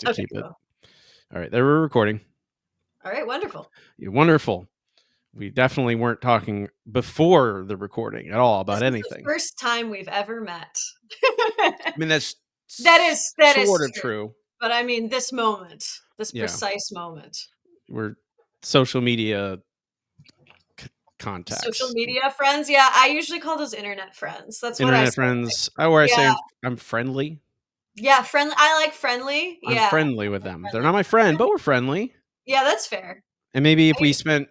to Okay, keep it. cool. All right, there we're recording. All right, wonderful. Wonderful. We definitely weren't talking before the recording at all about This is the anything. first time we've ever met. I mean, that's That is sort of true. true. But I mean, this moment, this Yeah, precise moment. we're social media Social contacts, media friends. Yeah, I usually call those internet friends. That's what I internet say. friends. Where I say Yeah, I'm friendly. yeah, friendly. I like friendly. I'm Yeah, friendly with them. They're not my friend, but we're friendly. yeah, that's fair. And maybe if I,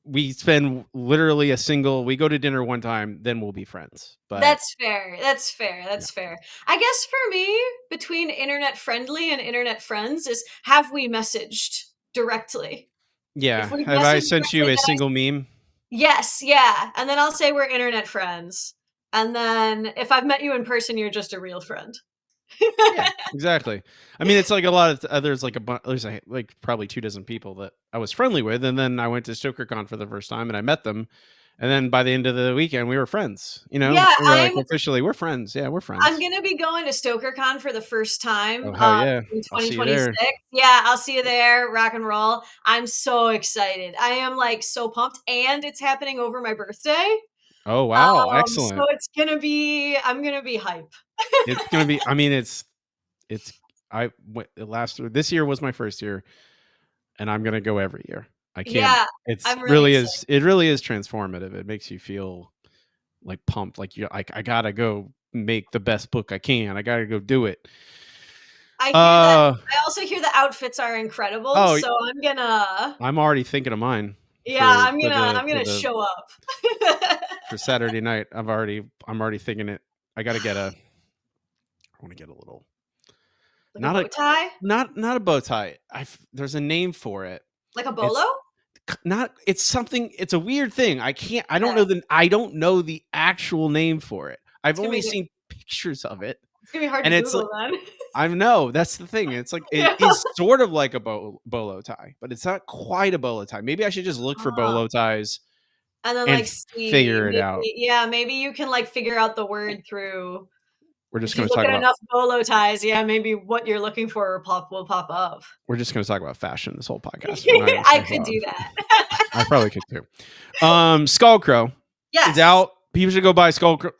we spend literally we go to dinner one time, then we'll be friends. But that's fair. That's fair. yeah, That's fair. I guess for me, between internet friendly and internet friends is have we messaged directly? If yeah. we've Have I messaged sent you directly, a then single meme? yes, yeah, and then I'll say we're internet friends, and then if I've met you in person, you're just a real friend. Yeah, exactly. I mean, it's like a lot of there's like there's like probably 2 dozen people that I was friendly with, and then I went to StokerCon for the first time, and I met them, and then by the end of the weekend, we were friends. Yeah, We were like officially, we're friends. Yeah, we're I'm friends. gonna be going to StokerCon for the first time, Oh hell yeah! in I'll see you there. 2026. Yeah, I'll see you there, rock and roll. I'm so excited. I am, like, so pumped, and it's happening over my birthday, Oh wow, so excellent. I'm gonna be hype. It's gonna be. I mean, it's. I went last year. This year was my first year, and I'm gonna go every year. I can't. Yeah, It's I'm really really excited. is. It really is transformative. It makes you feel like pumped, like you like I gotta go make the best book I can. I gotta go do it. I hear that Uh I also hear the outfits are incredible, oh, so I'm gonna I'm already thinking of mine yeah, I'm for gonna the show up. for Saturday night. I'm already thinking it. I want to get a little Like a not a bow tie? not a bow tie. There's a name for it. Like a bolo? It's not it's something it's a weird thing. Yeah, I don't know the actual name for it. I've it's gonna only be seen pictures of it. it's gonna be hard to And it's like Google then. I know that's the thing. It's like it Yeah. is sort of like a bolo tie, but it's not quite a bolo tie. Maybe I should just look for Oh, bolo ties and then, and like, see, figure it out. maybe you can, like, figure out the word through We're just if you going to look talk at about enough bolo ties, yeah, maybe what you're looking for will pop up. fashion this whole podcast. We're not going to I talk could about. do that. I probably could too. Skullcrow is Yes. out. People should go buy Skullcrow.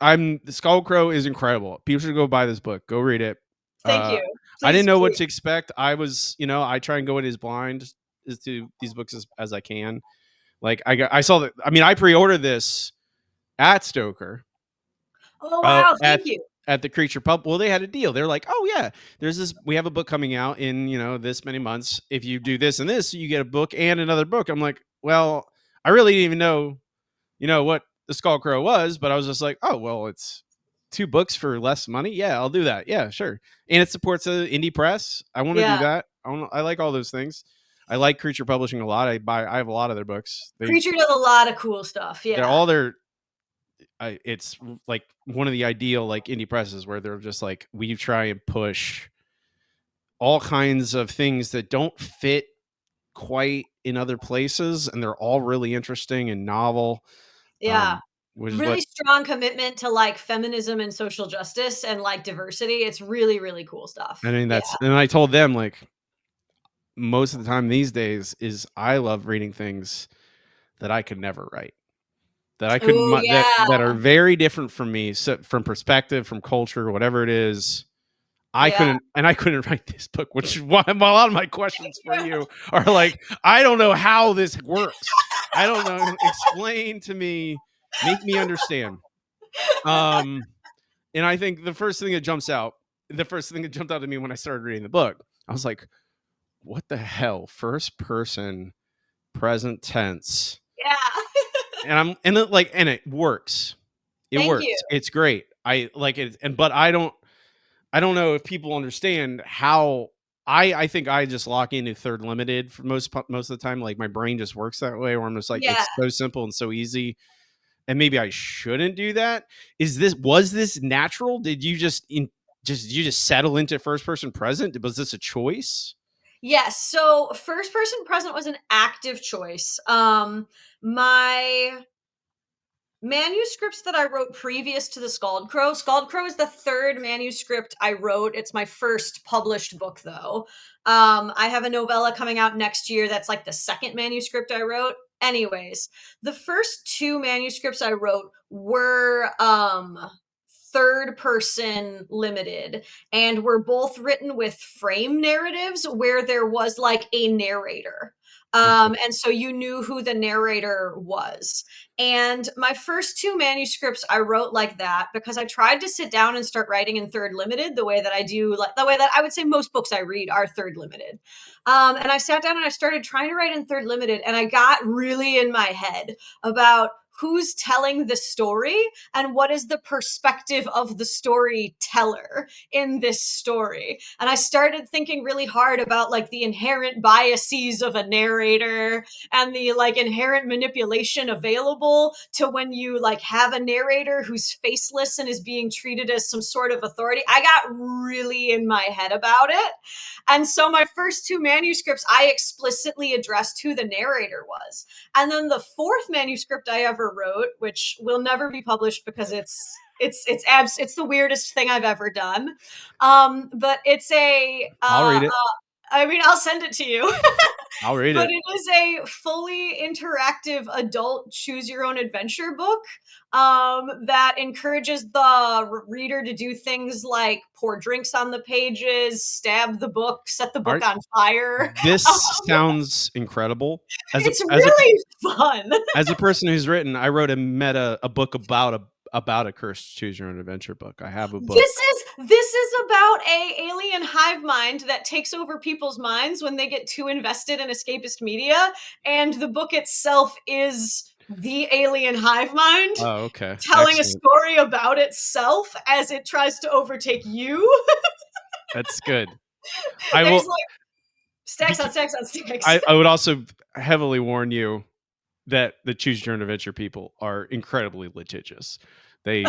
Skullcrow is incredible. People should go buy this book. Go read it. Thank Uh, you. I didn't Please, know what please. to expect. I try and go in as blind as to these books as I can. Like I saw that. I mean, I pre-ordered this at Stoker. Oh, wow, thank At you. the Creature Pub. Well, they had a deal. They're like, oh yeah, there's this. We have a book coming out in this many months. If you do this and this, you get a book and another book. I'm like, well, I really didn't even know what the Skullcrow was, but I was just like, oh well, it's 2 books for less money. Yeah, I'll do that. Yeah, sure. And it supports the indie press. I want to do Yeah. that. I like all those things. I like Creature Publishing a lot. I have a lot of their books. Creature does a lot of cool stuff, They're yeah. all their it's like one of the ideal like indie presses where they're just like we try and push all kinds of things that don't fit quite in other places, and they're all really interesting and novel. Yeah. Which is Really what strong commitment to, like, feminism and social justice and, like, diversity. It's really, really cool I stuff. mean. Yeah. And I told them like most of the time these days is I love reading things that I could never write. That I couldn't Oh, that yeah. are very different from me, so from perspective, from culture, whatever it is. Yeah. I couldn't write this book, which is why a lot of my questions for you are like, I don't know how this works. I don't know. Explain to me, make me understand. Um, and I think the first thing that jumped out at me when I started reading the book, I was like, what the hell? First person, present tense. Yeah. And it works. It Thank you. works. It's great. I like it. But I don't know if people understand how I think I just lock into third limited for most of the time. Like my brain just works that way, where I'm just like, Yeah. it's so simple and so easy. And maybe I shouldn't do that. Was this natural? Did you just settle into first person present? Was this a choice? Yes, so first person present was an active choice. My manuscripts that I wrote previous to the Scald Crow. Scald Crow is the third manuscript I wrote. It's my first published book, though. I have a novella coming out next year that's like the second manuscript I wrote. Anyways, the first two manuscripts I wrote were third person limited, and were both written with frame narratives where there was like a narrator. Okay. And so you knew who the narrator was. And my first two manuscripts I wrote like that because I tried to sit down and start writing in third limited the way that I do, like the way that I would say most books I read are third limited. And I sat down and I started trying to write in third limited, and I got really in my head about who's telling the story and what is the perspective of the storyteller in this story. And I started thinking really hard about like the inherent biases of a narrator and the like inherent manipulation available to when you like have a narrator who's faceless and is being treated as some sort of authority. I got really in my head about it. And so my first two manuscripts, I explicitly addressed who the narrator was. And then the fourth manuscript I ever wrote, which will never be published because it's the weirdest thing I've ever done. But it's a I'll read it. I mean, I'll send it to you. I'll read But it. it is a fully interactive adult choose your own adventure book that encourages the reader to do things like pour drinks on the pages, stab the book, set the book Art. on fire. This sounds incredible. It's really fun. As a person who's written, I wrote a book about a cursed choose your own adventure book. I have a book. This is about a alien hive mind that takes over people's minds when they get too invested in escapist media, and the book itself is the alien hive mind Oh, okay. telling a Excellent. story about itself as it tries to overtake you. That's good. I There's will like stacks on bec stacks on stacks. I would also heavily warn you that the choose your own adventure people are incredibly litigious. They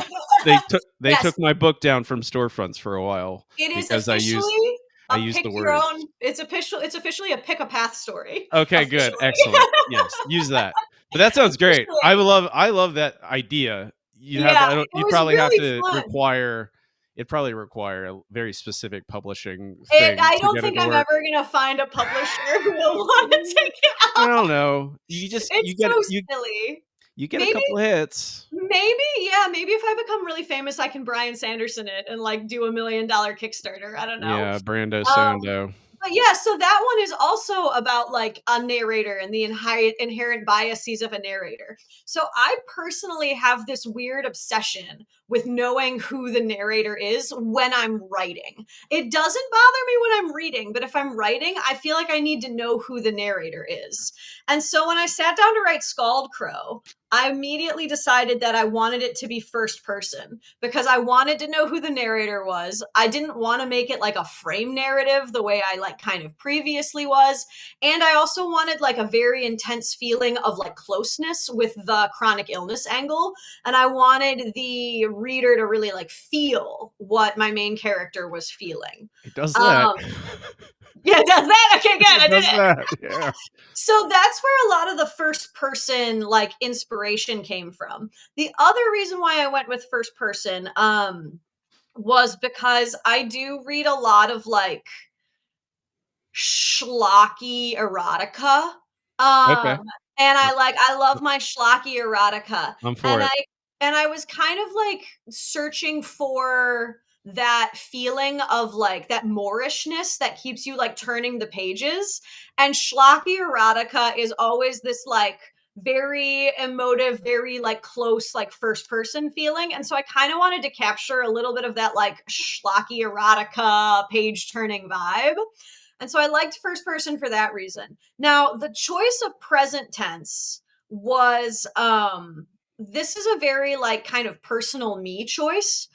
they Yes, took my book down from storefronts for a while it is because officially I a used pick the your words. own. It's officially a pick a path story. Okay, good. Officially. Excellent. Yes, use that. But that sounds great. Officially. I love that idea. Yeah, it You'd was probably have really to fun. require it'd probably require a very specific publishing It thing I to don't get it think to I'm work. ever gonna find a publisher who will wanna take it I out. don't know. You just It's so silly. you get a Maybe couple of hits. yeah, maybe if I become really famous, I can Brian Sanderson it and, like, do $1 million Kickstarter, I don't know. Yeah, Brando Um, Sando. but yeah, so that one is also about like a narrator and the inherent biases of a narrator. So I personally have this weird obsession with knowing who the narrator is when I'm writing. It doesn't bother me when I'm reading, but if I'm writing, I feel like I need to know who the narrator is. And so when I sat down to write Scald Crow, I immediately decided that I wanted it to be first person because I wanted to know who the narrator was. I didn't want to make it like a frame narrative the way I like kind of previously was. And I also wanted like a very intense feeling of like closeness with the chronic illness angle. And I wanted the reader to really like feel what my main character was feeling. It does that. Um, yeah, does that? Okay, good. It I did does it. that. Yeah. So that's where a lot of the first person like inspiration came from. The other reason why I went with first person was because I do read a lot of like schlocky erotica. Okay. Um, and Uh, I love my schlocky erotica. I'm And for it. I was kind of like searching for that feeling of like that Moorishness that keeps you like turning the pages. And schlocky erotica is always this like very emotive, very like close, like first person feeling. And so I kind of wanted to capture a little bit of that like schlocky erotica page turning vibe. And so I liked first person for that reason. Now, the choice of present tense was this is a very like kind of personal me choice.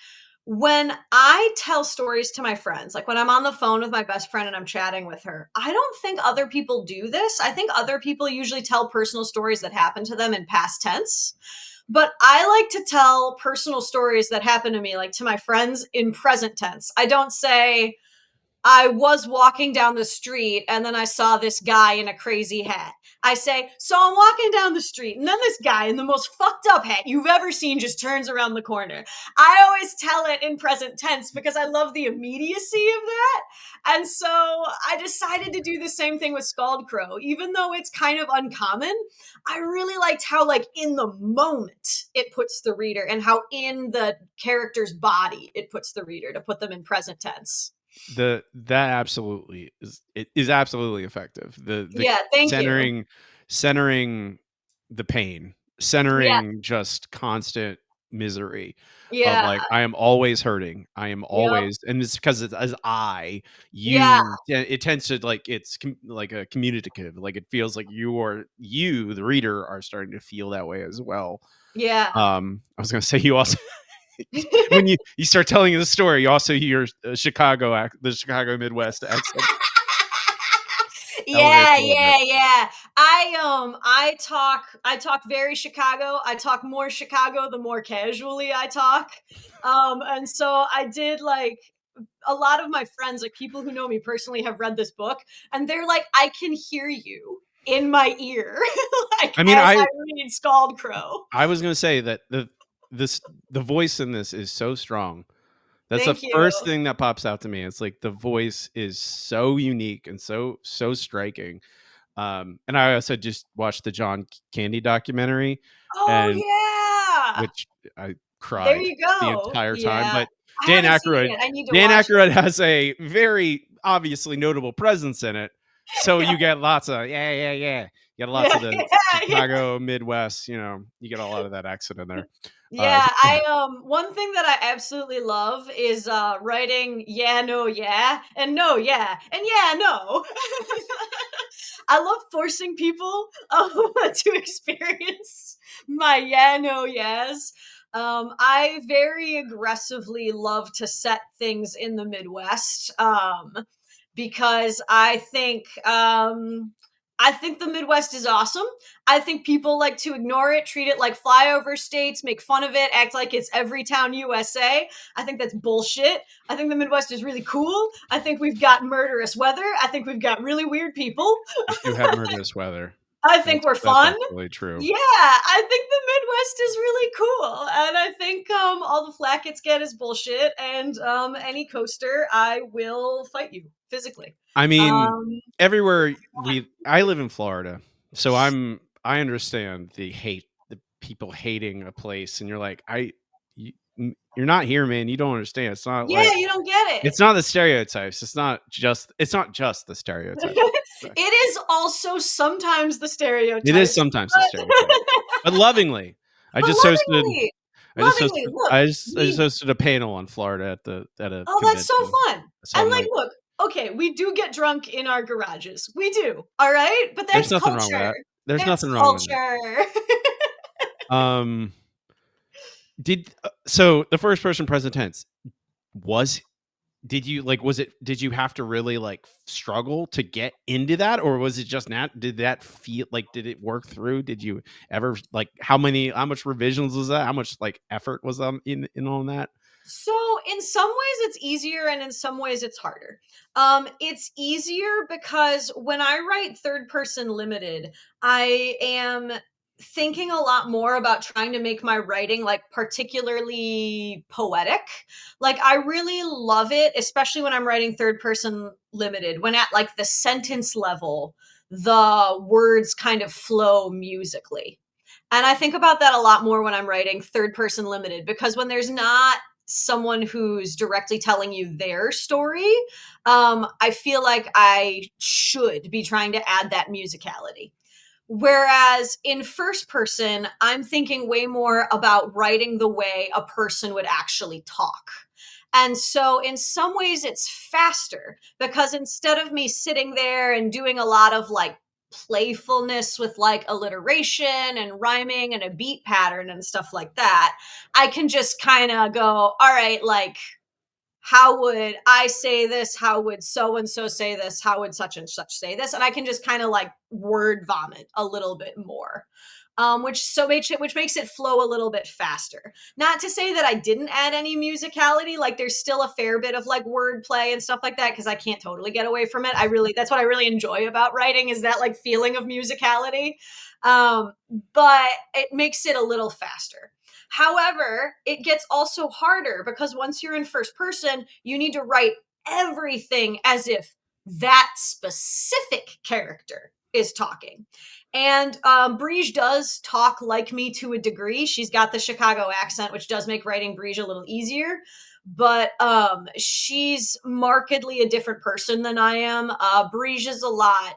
When I tell stories to my friends, like when I'm on the phone with my best friend and I'm chatting with her, I don't think other people do this. I think other people usually tell personal stories that happen to them in past tense. But I like to tell personal stories that happen to me, like to my friends, in present tense. I don't say, I was walking down the street and then I saw this guy in a crazy hat. I say, so I'm walking down the street and then this guy in the most fucked up hat you've ever seen just turns around the corner. I always tell it in present tense because I love the immediacy of that. And so I decided to do the same thing with Scald Crow. Even though it's kind of uncommon, I really liked how, like, in the moment it puts the reader and how in the character's body it puts the reader to put them in present tense. That absolutely is, it is absolutely effective. The Yeah, thank you. centering the pain, Yeah, centering just constant misery of yeah, like, I am always hurting. I am yep, always, and it's because it's as yeah, it tends to like, it's like a communicative, like it feels like you, the reader, are starting to feel that way as well. yeah. I was gonna say you also when you start telling the story, you also hear the Chicago Midwest accent elevates Yeah, a little bit. yeah, yeah. I talk very Chicago. I talk more Chicago the more casually I talk. And so I did, like, a lot of my friends, like people who know me personally, have read this book and they're like, I can hear you in my ear, like I mean, as I read Scald Crow. I was gonna say that this the voice in this is so strong. That's the Thank you. first thing that pops out to me. It's like the voice is so unique and so striking. And I also just watched the John Candy documentary, Oh and yeah. which I There cried you the go. entire time. Yeah. But I Dan haven't seen it Aykroyd, yet. I need to Dan watch it. Aykroyd has a very obviously notable presence in it. So Yeah. you get lots of yeah. You get lots Yeah. of the Yeah. Yeah. Chicago Midwest. You get a lot of that accent in there. Uh, Yeah, one thing that I absolutely love is writing yeah, no, yeah, and no, yeah, and yeah, no. I love forcing people to experience my yeah, no, yes. I very aggressively love to set things in the Midwest, because I think the Midwest is awesome. I think people like to ignore it, treat it like flyover states, make fun of it, act like it's every town USA. I think that's bullshit. I think the Midwest is really cool. I think we've got murderous weather. I think we've got really weird people. we do have murderous weather. I think we're That's fun. absolutely true. Yeah, I think the Midwest is really cool. And I think all the flack it's get is bullshit. And any coaster, I will fight you physically. I mean, Um, everywhere I live in Florida, so I understand the people hating a place, and you're like, you're not here, man. You don't understand. It's not yeah, like you don't get it. it's not the stereotypes. It's not just the stereotypes. It is also sometimes the It is stereotypes, sometimes the but stereotype, but lovingly. I but just hosted lovingly, lovingly, look, I just we hosted a panel on Florida at a oh, that's so convention. fun. So And I'm like, like, look, okay, we do get drunk in our garages. We do. All right? But there's that's nothing wrong with culture. that. There's It's nothing wrong with that. culture. Um, so the first person present tense was did you like was it did you have to really like struggle to get into that, or was it just not did that feel like did it work through? Did you ever like how much revisions was that? How much like effort was in on that? So in some ways it's easier and in some ways it's harder. It's easier because when I write third person limited, I am thinking a lot more about trying to make my writing like particularly poetic. Like I really love it, especially when I'm writing third person limited, when at like the sentence level, the words kind of flow musically. And I think about that a lot more when I'm writing third person limited because when there's not someone who's directly telling you their story, I feel like I should be trying to add that musicality. Whereas in first person, I'm thinking way more about writing the way a person would actually talk. And so, in some ways, it's faster because instead of me sitting there and doing a lot of like playfulness with like alliteration and rhyming and a beat pattern and stuff like that, I can just kind of go, all right, like, how would I say this? How would so and so say this? How would such and such say this? And I can just kind of like word vomit a little bit more. which makes it flow a little bit faster. Not to say that I didn't add any musicality, like there's still a fair bit of like wordplay and stuff like that because I can't totally get away from it. That's what I really enjoy about writing is that like feeling of musicality. Um, but it makes it a little faster. However, it gets also harder because once you're in first person, you need to write everything as if that specific character is talking. And Briege does talk like me to a degree. She's got the Chicago accent, which does make writing Briege a little easier. But she's markedly a different person than I am. Briege is a lot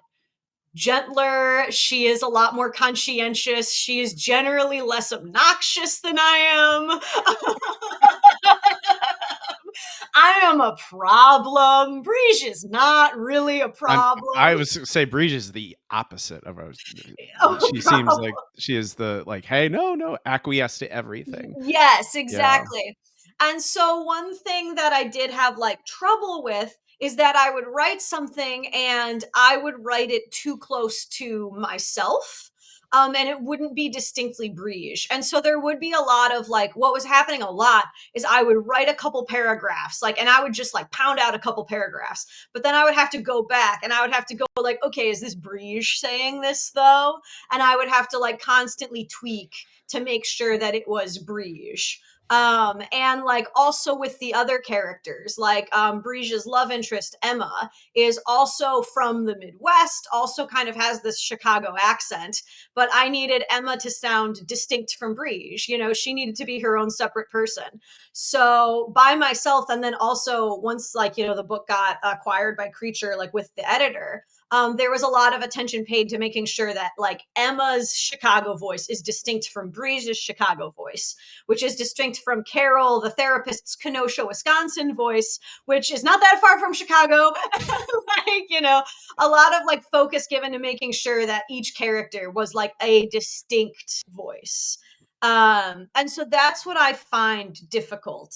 gentler. She is a lot more conscientious. She is generally less obnoxious than I am. I am a problem. Briege is not really a I problem. was say Breege is the opposite of a. A She seems problem. like she is the like, hey, no, acquiesce to everything. Yes, Yeah, exactly. And so one thing that I did have like trouble with is that I would write something and I would write it too close to myself. And it wouldn't be distinctly Briege. And so there would be a lot of like what was happening a lot is I would write a couple paragraphs, like, and I would just like pound out a couple paragraphs, but then I would have to go back and I would have to go like, okay, is this Briege saying this though? And I would have to like constantly tweak to make sure that it was Briege. And like also with the other characters, like Briege's love interest, Emma, is also from the Midwest, also kind of has this Chicago accent, but I needed Emma to sound distinct from Briege. You know, she needed to be her own separate person. So by myself, and then also once like, the book got acquired by Creature, like with the editor, there was a lot of attention paid to making sure that like Emma's Chicago voice is distinct from Briege's Chicago voice, which is distinct from Carol, the therapist's Kenosha, Wisconsin voice, which is not that far from Chicago. Like, a lot of like focus given to making sure that each character was like a distinct voice. And so that's what I find difficult,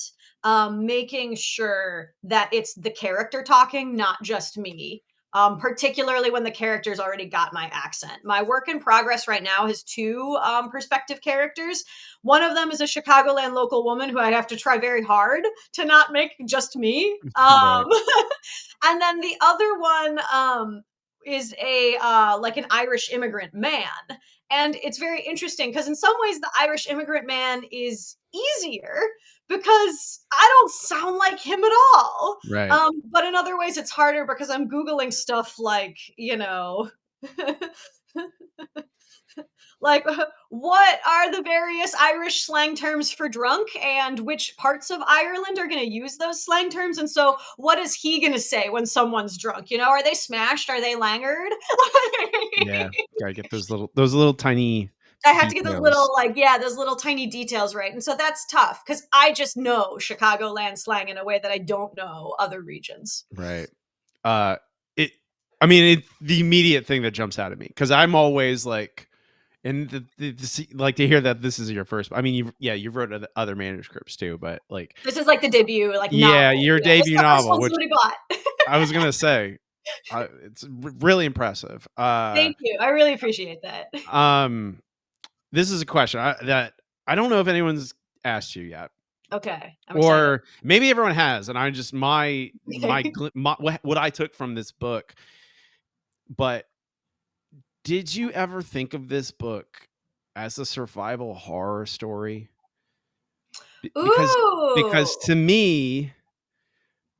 making sure that it's the character talking, not just me, particularly when the character's already got my accent. My work in progress right now has two perspective characters. One of them is a Chicagoland local woman who I have to try very hard to not make just me. right. And then the other one is a like an Irish immigrant man. And it's very interesting because in some ways the Irish immigrant man is easier because I don't sound like him at all. Right. But in other ways, it's harder because I'm Googling stuff like, like what are the various Irish slang terms for drunk and which parts of Ireland are going to use those slang terms? And so, what is he going to say when someone's drunk? Are they smashed? Are they langered? Yeah, gotta get those little tiny I have to get those details. little, like, yeah, those little tiny details right. And so that's tough because I just know Chicagoland slang in a way that I don't know other regions. Right. Uh, it. I mean, the immediate thing that jumps out at me because I'm always like, and like to hear that this is your first. I mean, you've wrote other manuscripts too, but like, This is like the debut, like yeah, novel. your Yeah, this is debut the first novel, one which somebody bought. I was gonna say, it's really impressive. Thank you. I really appreciate that. Um, this is a question that I don't know if anyone's asked you yet, Okay, I'm excited. or maybe everyone has, and I just my what I took from this book. But did you ever think of this book as a survival horror story? Because Ooh. to me,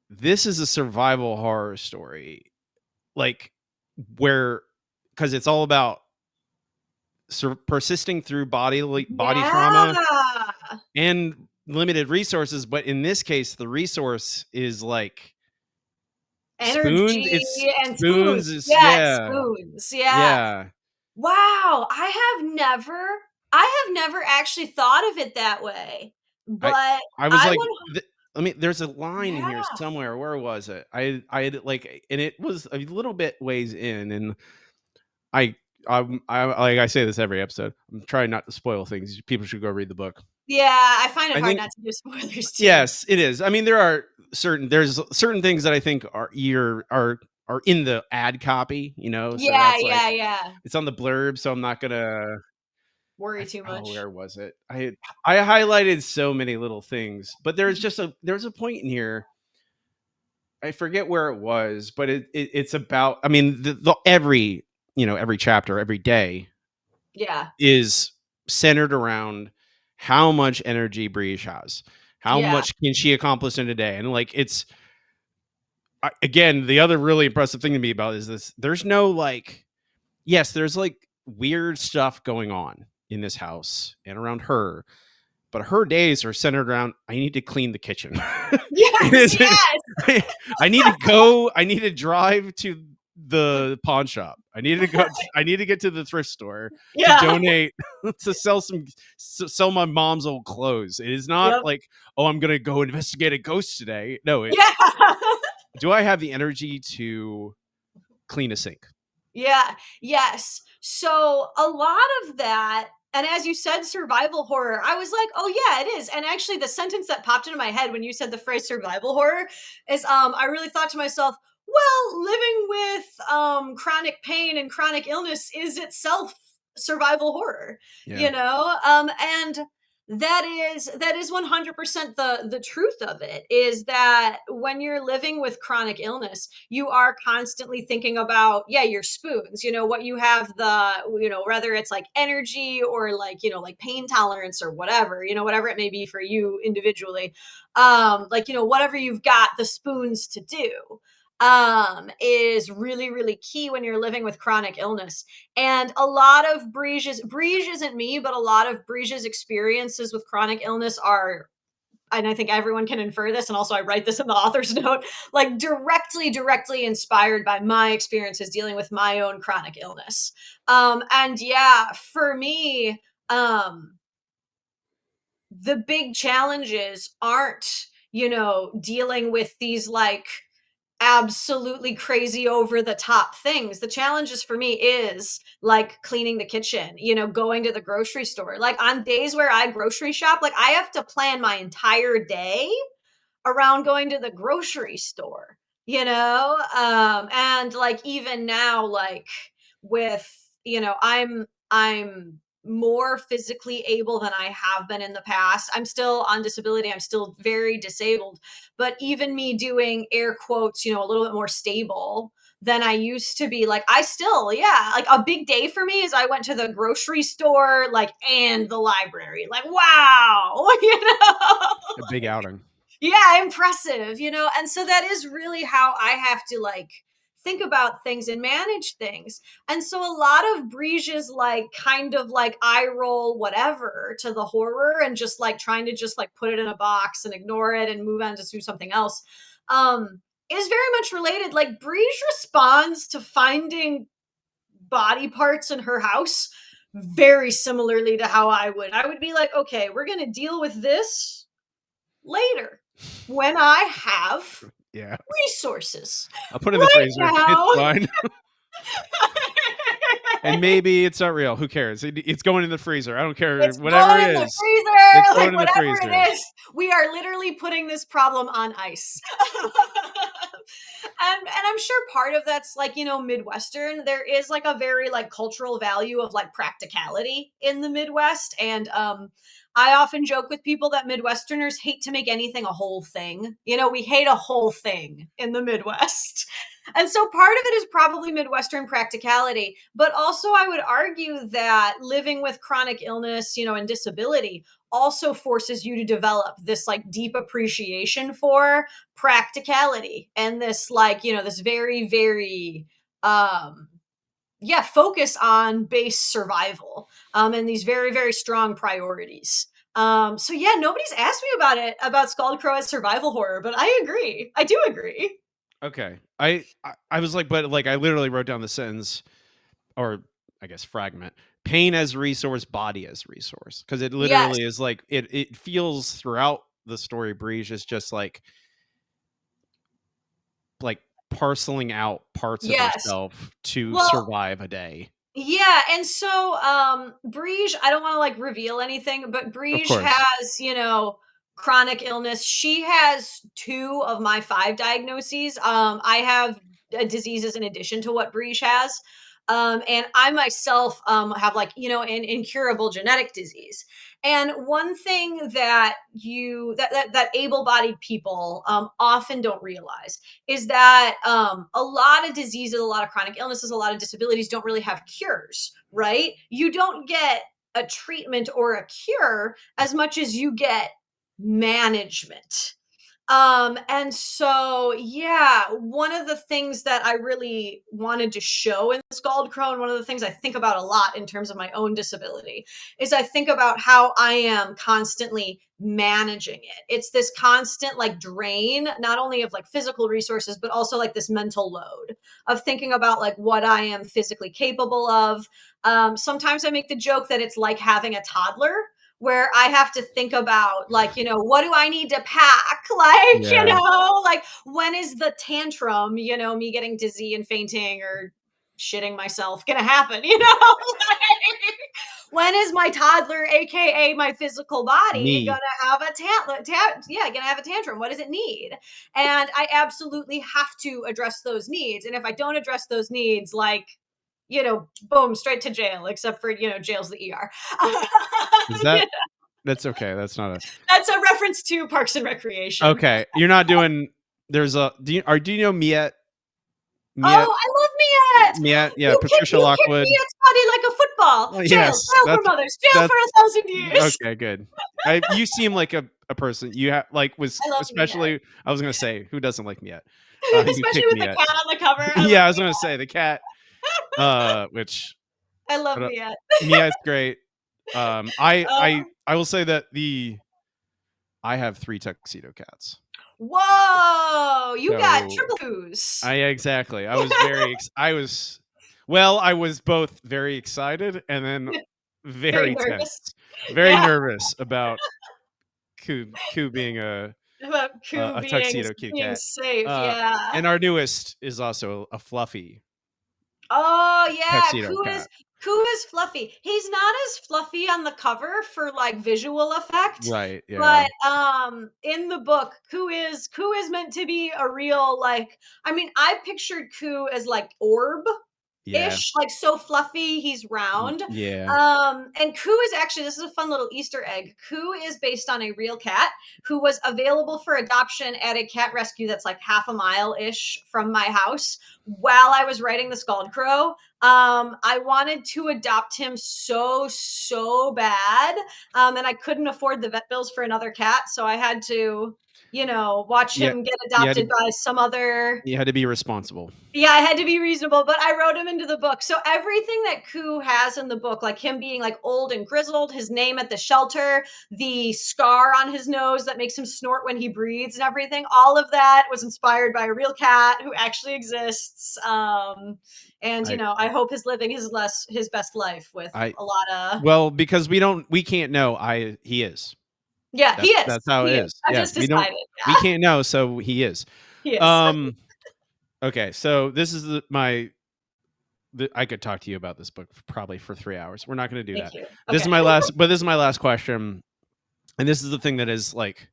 this is a survival horror story, like where because it's all about persisting through body trauma Yeah. and limited resources, but in this case, the resource is like spoons. Energy It's and spoons. spoons. Is Yes, yeah, spoons. Yeah. yeah. Wow, I have never actually thought of it that way, I but I was I like, would. I mean, there's a line in here Yeah. somewhere. Where was it? I had like, and it was a little bit ways in, and I. I like I say this every episode. I'm trying not to spoil things. People should go read the book. Yeah, I find it I hard think not to do spoilers too. yes, it is. I mean, there's certain things that I think are in the ad copy, so Yeah, that's yeah, like yeah. it's on the blurb, so I'm not gonna. worry too much. Where was it? I highlighted so many little things, but there's a point in here. I forget where it was, but it's about. I mean, every every chapter, every day Yeah. is centered around how much energy Briege has, how Yeah. much can she accomplish in a day, and like again, the other really impressive thing to me about is this: there's no like, yes, there's like weird stuff going on in this house and around her, but her days are centered around I need to clean the kitchen. It Yes, isn't yes. I need to go, I need to drive to the pawn shop. I need to get to the thrift store to Yeah. donate to sell my mom's old clothes. It is not Yep. like, oh, I'm going to go investigate a ghost today. No, Yeah. it's do I have the energy to clean a sink? Yeah, yes. So a lot of that, and as you said, survival horror, I was like, oh yeah, it is. And actually, the sentence that popped into my head when you said the phrase survival horror is I really thought to myself, well, living with chronic pain and chronic illness is itself survival horror, Yeah. you know? And that is 100% the truth of it, is that when you're living with chronic illness, you are constantly thinking about, yeah, your spoons, what you have, whether it's like energy or like, like pain tolerance or whatever, whatever it may be for you individually. Like, whatever you've got the spoons to do is really, really key when you're living with chronic illness. And a lot of Briege isn't me, but a lot of Briege's experiences with chronic illness are, and I think everyone can infer this, and also I write this in the author's note, like directly inspired by my experiences dealing with my own chronic illness. And yeah, for me, the big challenges aren't, dealing with these like absolutely crazy over the top things. The challenges for me is like cleaning the kitchen, going to the grocery store. Like on days where I grocery shop, like I have to plan my entire day around going to the grocery store, and like even now, like with, I'm more physically able than I have been in the past. I'm still on disability, I'm still very disabled, but even me doing air quotes, a little bit more stable than I used to be. Like I still, yeah, like a big day for me is I went to the grocery store, like, and the library. Like, wow, A big outing. yeah, impressive, and so that is really how I have to like think about things and manage things. And so a lot of Briege's like kind of like eye roll whatever to the horror and just like trying to just like put it in a box and ignore it and move on to do something else um is very much related. Like Briege responds to finding body parts in her house very similarly to how I would be like, okay, we're going to deal with this later when I have Yeah. resources. I'll put it in the Right freezer. It's now. fine. And maybe it's not real. Who cares? It's going in the freezer. I don't care. It's Whatever going it in the is, it's freezer, like going in the whatever freezer. it is. We are literally putting this problem on ice. And I'm sure part of that's like, Midwestern. There is like a very like cultural value of like practicality in the Midwest. And I often joke with people that Midwesterners hate to make anything a whole thing. We hate a whole thing in the Midwest. And so part of it is probably Midwestern practicality, but also I would argue that living with chronic illness, and disability also forces you to develop this like deep appreciation for practicality and this like, this very, very yeah, focus on base survival and these very, very strong priorities. So yeah, nobody's asked me about Scald Crow as survival horror, but I agree. I do agree. Okay. I was like, but like I literally wrote down the sentence, or I guess fragment. Pain as resource, body as resource. Because it Yes. literally is like it feels throughout the story, Briege is just like parceling out parts of Yes. herself to Well, survive a day. yeah, and so Briege, I don't want to like reveal anything, but Of Briege course. has, chronic illness. She has two of my five diagnoses. I have diseases in addition to what Briege has. And I myself have like, an incurable genetic disease. And one thing that that able-bodied people often don't realize is that a lot of diseases, a lot of chronic illnesses, a lot of disabilities don't really have cures, right? You don't get a treatment or a cure as much as you get management. And so, yeah, one of the things that I really wanted to show in Scald Crow, and one of the things I think about a lot in terms of my own disability, is I think about how I am constantly managing it. It's this constant like drain, not only of like physical resources, but also like this mental load of thinking about like what I am physically capable of. Sometimes I make the joke that it's like having a toddler where I have to think about like, what do I need to pack? Like, Yeah. like when is the tantrum, me getting dizzy and fainting or shitting myself gonna happen, like, when is my toddler, aka my physical body, Me. gonna have a gonna have a tantrum? What does it need? And I absolutely have to address those needs. And if I don't address those needs, like, boom, straight to jail, except for, jail's the ER. Is that that's okay. That's not a That's a reference to Parks and Recreation. okay. You're not doing there's a do you know Miette? Miette? Oh, I love Miette. Yeah, Patricia You kick Lockwood. Miette's body like a football. Oh, Jail, yes, jail for mothers, jail that's for 1,000 years. okay, good. You seem like a person you have like was I love Miette, especially I was gonna say who doesn't like Miette? You especially kick with the Miette. cat on the cover. I love Yeah, I was gonna Miette. say the cat, which I love but, Miette. Miette's great. Uh, I will say that I have 3 tuxedo cats. whoa, you got So triple coups. I exactly. I was very I was well, I was both very excited and then Very very nervous. tense. Very Yeah, nervous about Koo being about Coup a tuxedo Kit being Kat. safe. Yeah. And our newest is also a fluffy Oh yeah, tuxedo Koo is cat. Koo is fluffy. He's not as fluffy on the cover for like visual effect, Right, yeah. but in the book, Koo is meant to be a real like, I mean, I pictured Koo as like orb Yeah. ish, like so fluffy, he's round. Yeah. And Koo is actually, this is a fun little Easter egg. Koo is based on a real cat who was available for adoption at a cat rescue that's like half a mile ish from my house while I was writing the Scald Crow. I wanted to adopt him so bad. And I couldn't afford the vet bills for another cat. So I had to, watch Yeah. him get You had to adopted by some other. you had to be responsible. Yeah, I had to be reasonable, but I wrote him into the book. So everything that Koo has in the book, like him being like old and grizzled, his name at the shelter, the scar on his nose that makes him snort when he breathes and everything, all of that was inspired by a real cat who actually exists. And I I hope he's living his best life with I a lot of. well, because we can't know. He is. Yeah, he is. That's how it He is. is. I Yeah, just decided. we Yeah, can't know, so he is. he is. Um, okay, so this is I could talk to you about this book probably for 3 hours. We're not gonna do Thank that. you. This is Okay. my last but this is my last question, and this is the thing that is, like,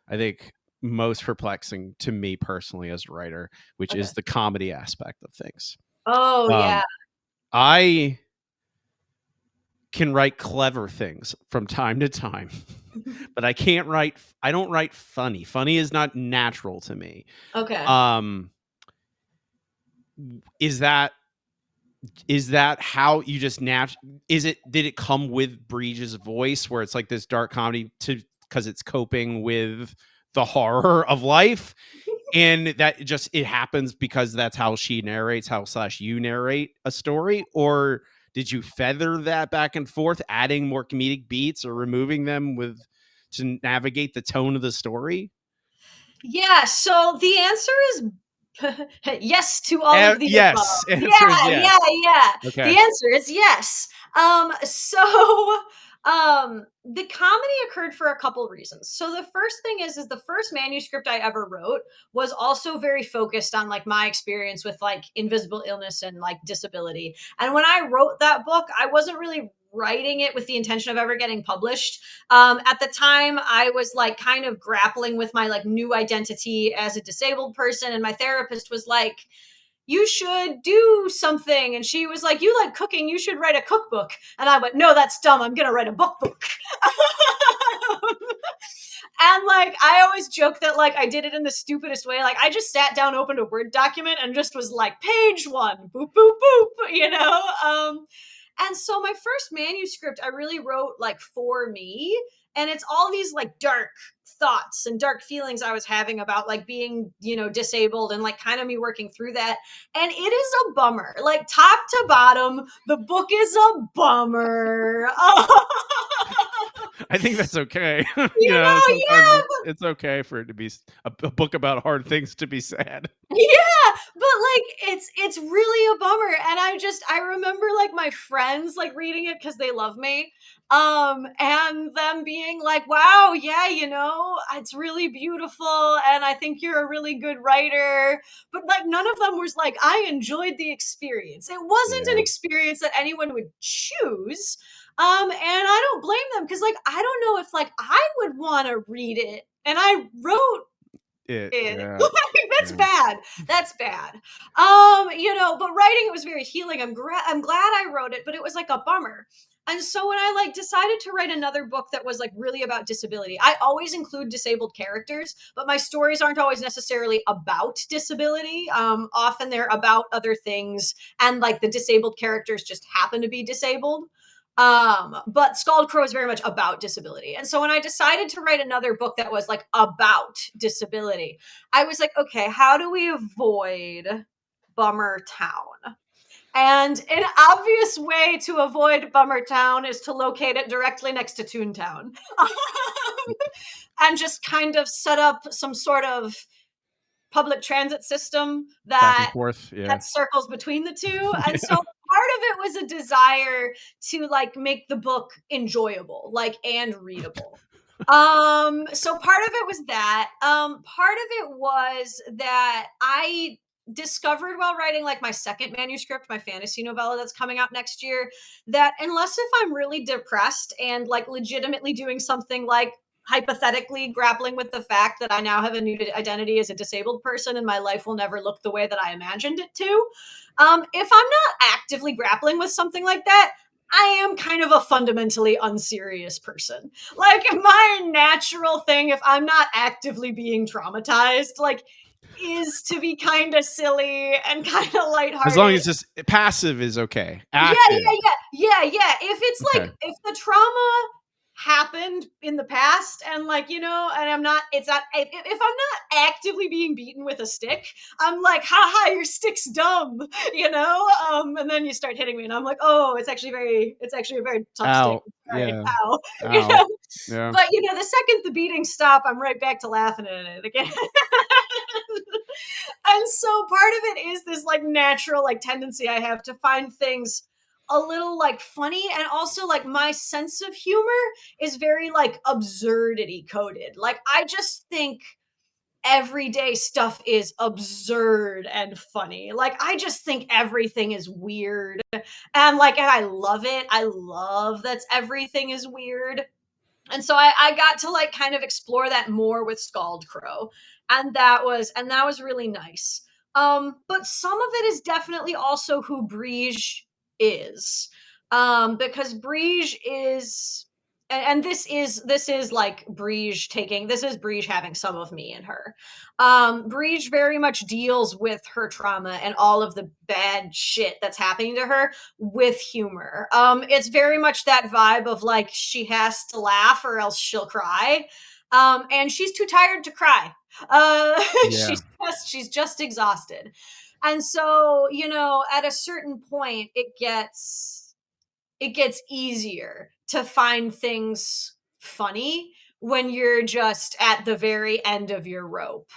I think most perplexing to me personally as a writer, which Okay. is the comedy aspect of things. Oh yeah. Um, I can write clever things from time to time, but I don't write funny. Funny is not natural to me. Okay. Um, is that how you just did it come with Breege's voice where it's like this dark comedy to because it's coping with the horror of life and that just it happens because that's how she narrates how slash you narrate a story, or did you feather that back and forth adding more comedic beats or removing them with to navigate the tone of the story? Yeah, so the answer is yes to all of the above. Yes. Answer is Yeah, yes. yeah, yeah. Okay. The answer is yes. So the comedy occurred for a couple reasons. So the first thing is the first manuscript I ever wrote was also very focused on like my experience with like invisible illness and like disability. And when I wrote that book, I wasn't really writing it with the intention of ever getting published. At the time, I was like kind of grappling with my like new identity as a disabled person, and my therapist was like, you should do something. And she was like, you like cooking, you should write a cookbook. And I went, no, that's dumb. I'm going to write a book. And like I always joke that like I did it in the stupidest way. Like I just sat down, opened a Word document, and just was like, page one, boop, boop, boop, you know? And so my first manuscript I really wrote like for me. And it's all these like dark thoughts and dark feelings I was having about like being, disabled and like kind of me working through that. And it is a bummer. Like top to bottom, the book is a bummer. I think that's okay. Sometimes Yeah, it's okay for it to be a book about hard things to be sad. yeah, but like it's really a bummer. And I remember like my friends like reading it because they love me, and them being like, wow, yeah, it's really beautiful and I think you're a really good writer. But like none of them was like, I enjoyed the experience. It wasn't an Yeah. experience that anyone would choose. And I don't blame them because like I don't know if like I would want to read it. And I wrote Yeah. like, that's Yeah. bad. That's bad. But writing it was very healing. I'm glad I wrote it, but it was like a bummer. And so when I like decided to write another book that was like really about disability, I always include disabled characters, but my stories aren't always necessarily about disability. Often they're about other things, and like the disabled characters just happen to be disabled. But Scald Crow is very much about disability. And so when I decided to write another book that was like about disability, I was like, okay, how do we avoid Bummer Town? And an obvious way to avoid Bummer Town is to locate it directly next to Toontown. And just kind of set up some sort of public transit system Back and that forth. Yeah. circles between the two. And so Yeah. part of it was a desire to like make the book enjoyable, like and readable. So part of it was that. Part of it was that I discovered while writing like my second manuscript, my fantasy novella that's coming out next year, that unless if I'm really depressed and like legitimately doing something like hypothetically grappling with the fact that I now have a new identity as a disabled person and my life will never look the way that I imagined it to. If I'm not actively grappling with something like that, I am kind of a fundamentally unserious person. Like my natural thing, if I'm not actively being traumatized, like is to be kind of silly and kind of As long lighthearted. as it's passive is okay. Yeah, Active. yeah. If it's Okay. like if the trauma happened in the past and like and I'm not it's not if I'm not actively being beaten with a stick, I'm like haha, your stick's dumb. And then you start hitting me and I'm like, oh, it's actually a very tough stick. Out. Sorry, Yeah. ow. you Ow. know Yeah. but the second the beating stop, I'm right back to laughing at it again. And so part of it is this like natural like tendency I have to find things a little like funny, and also like my sense of humor is very like absurdity coded. Like I just think everyday stuff is absurd and funny. Like I just think everything is weird. And I love it. I love that everything is weird. And so I got to like kind of explore that more with Scald Crow, and that was really nice. But some of it is definitely also who Briege is, because Briege is, and this is like Briege taking this is Briege having some of me in her. Briege very much deals with her trauma and all of the bad shit that's happening to her with humor. It's very much that vibe of like she has to laugh or else she'll cry. And she's too tired to cry. Yeah. She's just exhausted. And so, at a certain point it gets easier to find things funny when you're just at the very end of your rope.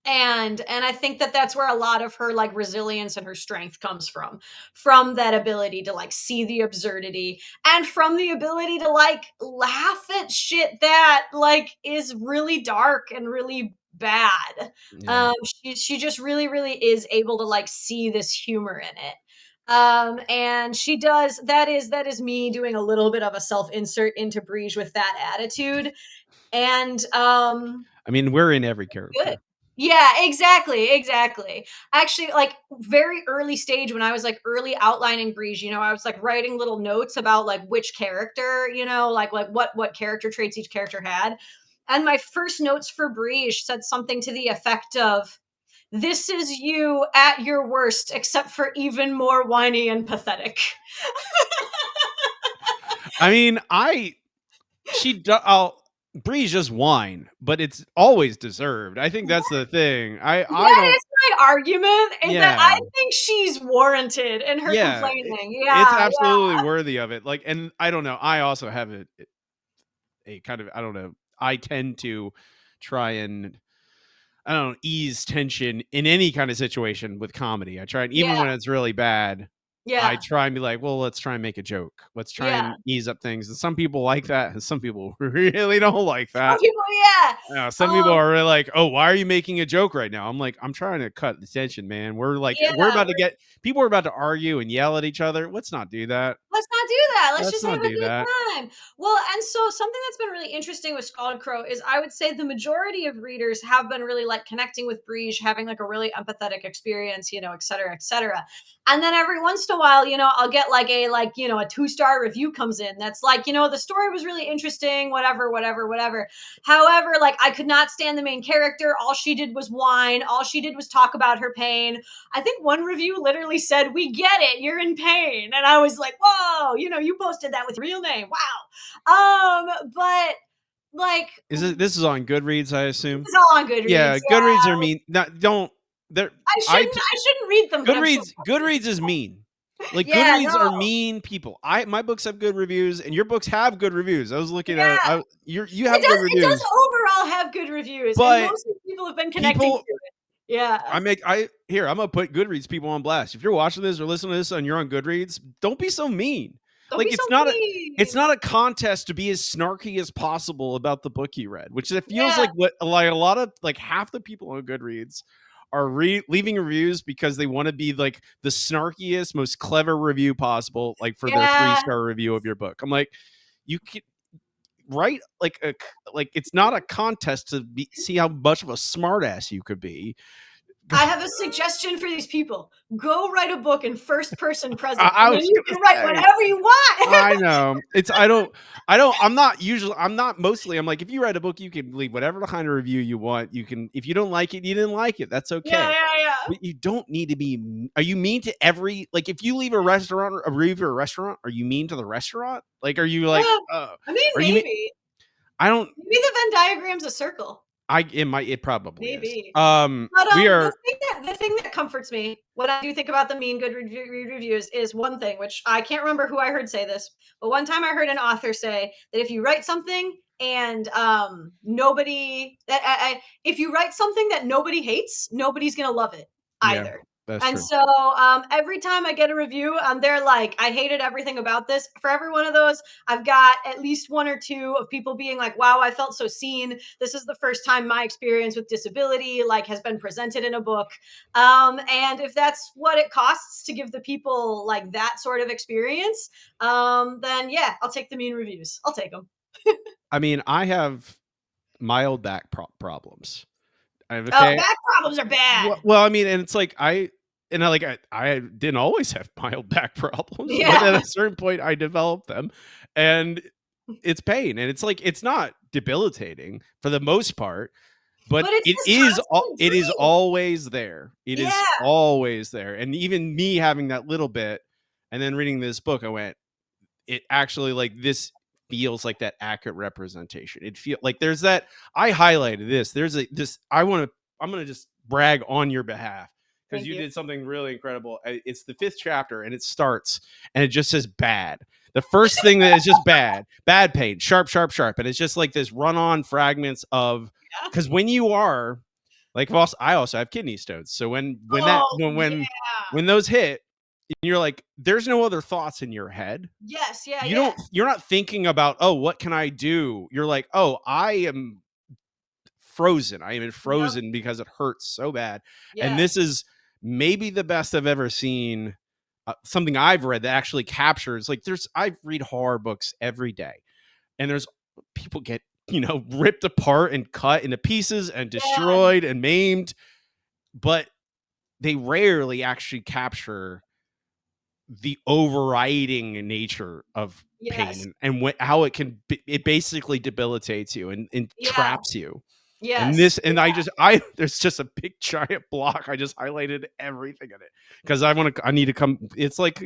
And I think that that's where a lot of her like resilience and her strength comes from that ability to like see the absurdity, and from the ability to like laugh at shit that like is really dark and really bad. Yeah. She just really really is able to like see this humor in it. And she does that is me doing a little bit of a self insert into Briege with that attitude. And I mean, we're in every good. character. Yeah, exactly, exactly. Actually, like, very early stage when I was, like, early outlining Briege, I was, like, writing little notes about, like, which character, like what character traits each character had, and my first notes for Briege said something to the effect of, "This is you at your worst, except for even more whiny and pathetic." I mean, I'll Bree's just whine, but it's always deserved. I think that's the thing. I That don't. is my argument, is that I Yeah, think she's warranted in her yeah, complaining. it's Yeah, absolutely worthy of it. Like, and I don't know. I also have a kind of, I don't know. I tend to try and, I don't know, ease tension in any kind of situation with comedy. I try, and even yeah, when it's really bad, I yeah, try and be like, well, let's try and make a joke. Let's try yeah. and ease up things. And some people like that, and some people really don't like Some that. people, yeah. Some people are really like, "Oh, why are you making a joke right now?" I'm like, "I'm trying to cut the tension, man. We're Yeah, about to get people are about to argue and yell at each other. Let's not do that. let's not do that. Let's Let's just have not a do good that." time. Well, and so something that's been really interesting with Scalded Crow is I would say the majority of readers have been really like connecting with Briege, having like a really empathetic experience, et cetera, et cetera. And then every once in a while, I'll get a 2-star review comes in that's like, the story was really interesting, whatever, whatever, whatever. However, like I could not stand the main character. All she did was whine. All she did was talk about her pain. I think one review literally said, "We get it, you're in pain," and I was like, "Whoa, you posted that with your real name, wow." But like, Is it This is on Goodreads, I this assume? is all on Goodreads. Yeah, Goodreads are mean. Not don't they're I I shouldn't, p- I shouldn't read them, but I'm so Goodreads is mean. Like, yeah, Goodreads are no, mean people. My books have good reviews, and your books have good reviews. I was looking at yeah, you have good it does reviews, overall have good reviews, and but mostly people have been connecting to people it. Yeah, I'm gonna put Goodreads people on blast. If you're watching this or listening to this and you're on Goodreads, don't be so mean. don't be Like, so it's mean. not a contest to be as snarky as possible about the book you read, which it feels Yeah, like what like a lot of like half the people on Goodreads are leaving reviews because they want to be like the snarkiest, most clever review possible, like for their yeah. 3-star review of your book. I'm like, you can write like it's not a contest to see how much of a smartass you could be. I have a suggestion for these people. Go write a book in first person present, I and then was you gonna can write say, whatever you want. I know. I'm not mostly, I'm like, if you write a book, you can leave whatever kind of review you want. You can, if you don't like it, you didn't like it. That's Yeah, okay. yeah, yeah. But you don't need to be, are you mean to every, like, if you leave a restaurant, a review for a restaurant, are you mean to the restaurant? Like, are you like, I mean, are you mean, maybe. I don't, Maybe the Venn diagram's a circle. it probably is. Maybe. But We are, the thing that comforts me when I do think about the mean good reviews is one thing, which I can't remember who I heard say this, but one time I heard an author say that if you write something and nobody that if you write something that nobody hates, nobody's gonna love it yeah, either. that's And true. so every time I get a review, they're like, "I hated everything about this." For every one of those, I've got at least one or two of people being like, "Wow, I felt so seen. This is the first time my experience with disability like has been presented in a book." And if that's what it costs to give the people like that sort of experience, then yeah, I'll take the mean reviews. I'll take them. I mean, I have mild back problems. I have, Oh, okay. back problems are bad. Well, I mean, and it's like I didn't always have mild back problems, but at Yeah, a certain point I developed them, and it's pain, and it's like it's not debilitating for the most part, but but it's this constant it is drain. always there. It is Yeah, always there, and even me having that little bit, and then reading this book, I went, it actually, like, this feels like that accurate representation. It feel like there's that, I highlighted this. There's a this I'm gonna just brag on your behalf because thank you you. did something really incredible. It's the 5th chapter, and it starts and it just says bad. The first thing that is just bad pain, sharp, sharp, sharp, and it's just like this run-on fragments of, Yeah. because when you are like, I also have kidney stones, so Oh yeah. when those hit, you're like, there's no other thoughts in your head. Yes. Yeah. Yeah. You're not thinking about, oh, what can I do? You're like, oh, I am frozen. I am Yep. frozen because it hurts so bad. And Yeah. this is maybe the best I've ever seen. Something I've read that actually captures, like, I read horror books every day, and there's people get ripped apart and cut into pieces and Yeah. destroyed and maimed, but they rarely actually capture the overriding nature of pain Yes. and how it basically debilitates you and Yeah. traps you. And Yes. this, and I there's just a big giant block. I just highlighted everything in it because I need to come. It's like,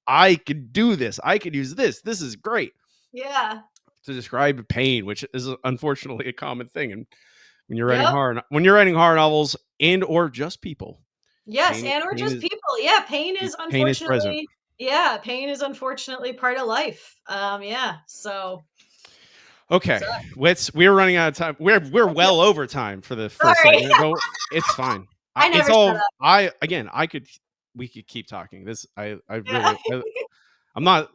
I could do this. I could use this. This is great Yeah. to describe pain, which is unfortunately a common thing. And Yep. when you're writing horror novels and or just people, Yes, and or pain just is people. Yeah, pain is pain is present. unfortunately yeah, pain is unfortunately part of life. Yeah, so Okay, sucks. we're running out of time. We're well over time for the first Sorry. segment, but it's fine. I It's never shut all up. I again. We could keep talking. I Yeah. really I'm not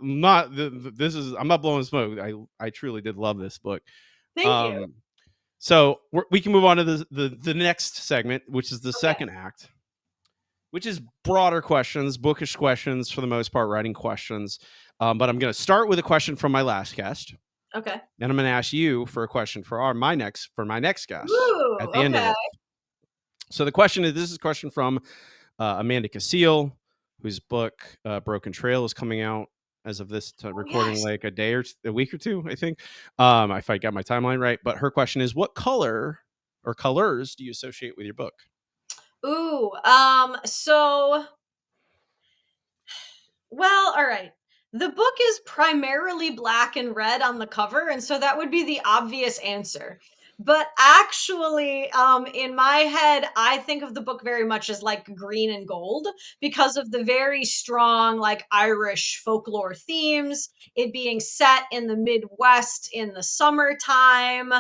this is I'm not blowing smoke. I truly did love this book. Thank you. Um, so we can move on to the next segment, which is the Okay. second act, which is broader questions, bookish questions for the most part, writing questions. But I'm going to start with a question from my last guest. Okay. And I'm going to ask you for a question for my next guest at Ooh, the end of okay. it. So the question is, this is a question from Amanda Casile, whose book Broken Trail is coming out as of this Oh, recording, yes. like a week or two, I think. If I got my timeline right. But her question is, what color or colors do you associate with your book? Ooh, so well, all right. The book is primarily black and red on the cover, and so that would be the obvious answer. But actually, in my head, I think of the book very much as like green and gold because of the very strong, like Irish folklore themes, it being set in the Midwest in the summertime.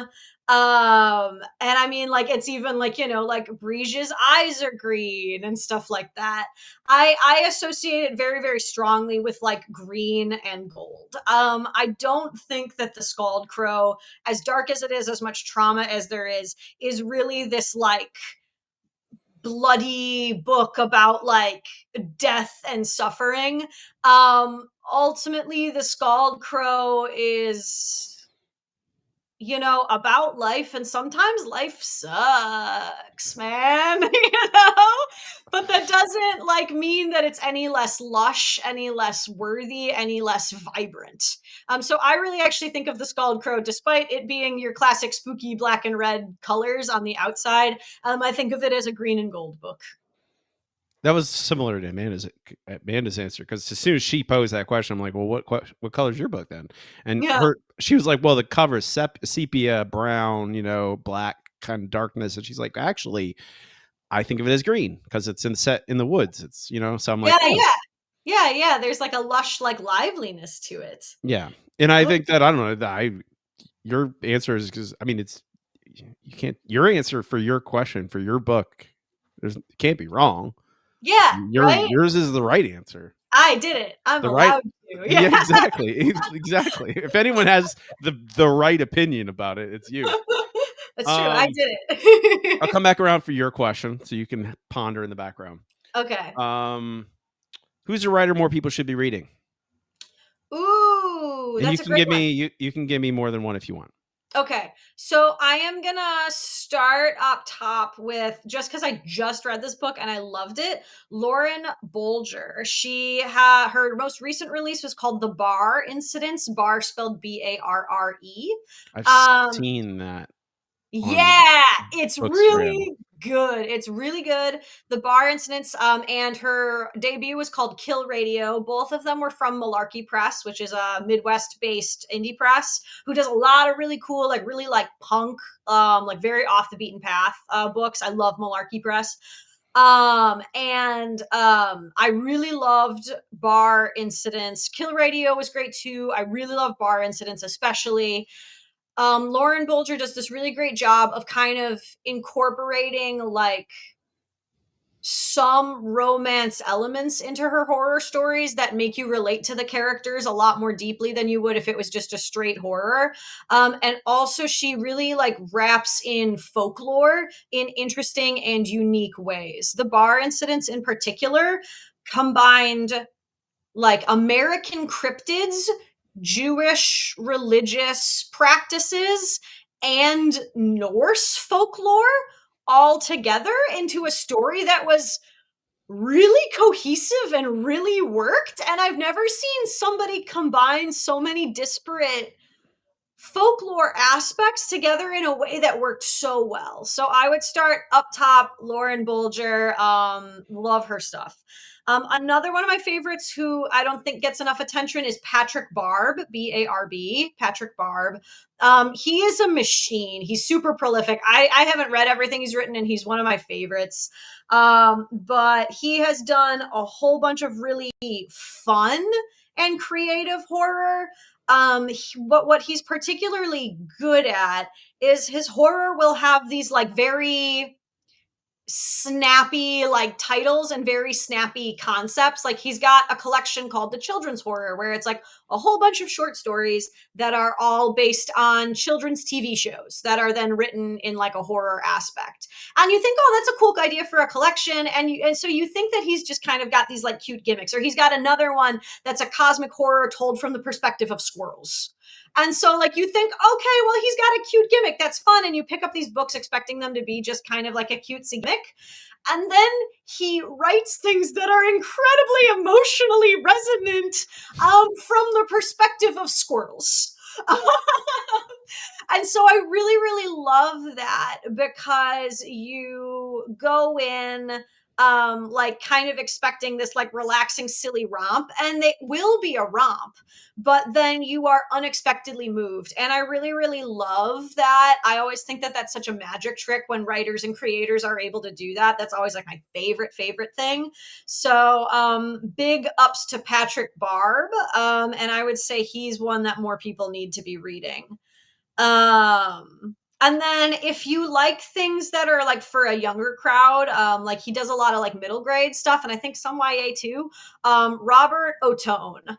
And I mean, like, it's even like, like Briege's eyes are green and stuff like that. I associate it very, very strongly with like green and gold. I don't think that the Scald Crow, as dark as it is, as much trauma as there is really this like bloody book about like death and suffering. Ultimately, the Scald Crow is about life, and sometimes life sucks, man. But that doesn't like mean that it's any less lush, any less worthy, any less vibrant. So I really actually think of the Scald Crow, despite it being your classic spooky black and red colors on the outside, I think of it as a green and gold book. That was similar to Amanda's answer, because as soon as she posed that question, I'm like, well, what color is your book then? And Yeah. she was like, well, the cover is sepia brown, black kind of darkness, and she's like, actually, I think of it as green because it's set in the woods. It's so I'm like, Yeah, oh yeah. Yeah, yeah. There's like a lush, like liveliness to it. yeah, and I Oh, think that I don't know that your answer is because I mean it's you can't your answer for your question for your book it can't be wrong. yeah, right? Yours is the right answer. I did it. I'm The right allowed to. Yeah, Yeah. exactly. Exactly. If anyone has the right opinion about it, it's you. That's true. I Um, did I'll it. come back around for your question so you can ponder in the background. Okay. Um, who's a writer more people should be reading? Ooh, And that's a great one. you can give me more than one if you want. Okay. So I am gonna start up top with, just because I just read this book and I loved it, Lauren Bolger. Her most recent release was called The Bar Incidents, bar spelled Barre. I've Um, seen that on Yeah, it's Bookstagram. really good. It's really good. The Bar Incidents, and her debut was called Kill Radio. Both of them were from Malarkey Press, which is a Midwest-based indie press who does a lot of really cool, like really like punk, like very off the beaten path books. I love Malarkey Press. And I really loved Bar Incidents. Kill Radio was great too. I really love Bar Incidents, especially. Lauren Bolger does this really great job of kind of incorporating like some romance elements into her horror stories that make you relate to the characters a lot more deeply than you would if it was just a straight horror. And also, she really like wraps in folklore in interesting and unique ways. The Bar Incidents, in particular, combined like American cryptids Jewish religious practices and Norse folklore all together into a story that was really cohesive and really worked. And I've never seen somebody combine so many disparate folklore aspects together in a way that worked so well. So I would start up top, Lauren Bolger. Love her stuff. Another one of my favorites who I don't think gets enough attention is Patrick Barb, B-A-R-B, Patrick Barb. He is a machine. He's super prolific. I haven't read everything he's written, and he's one of my favorites. But he has done a whole bunch of really fun and creative horror. What he's particularly good at is his horror will have these like very snappy like titles and very snappy concepts. Like he's got a collection called the Children's Horror, where it's like a whole bunch of short stories that are all based on children's TV shows that are then written in like a horror aspect. And you think, oh, that's a cool idea for a collection. And so you think that he's just kind of got these like cute gimmicks. Or he's got another one that's a cosmic horror told from the perspective of squirrels. And so, like, you think, okay, well, he's got a cute gimmick. That's fun. And you pick up these books expecting them to be just kind of like a cutesy gimmick. And then he writes things that are incredibly emotionally resonant from the perspective of squirrels. And so I really, really love that because you go in like kind of expecting this like relaxing silly romp, and it will be a romp, but then you are unexpectedly moved. And I really, really love that. I always think that that's such a magic trick when writers and creators are able to do that. That's always like my favorite thing. So big ups to Patrick Barb, and I would say he's one that more people need to be reading. And then if you like things that are like for a younger crowd, like he does a lot of like middle grade stuff, and I think some YA too. Robert Otone.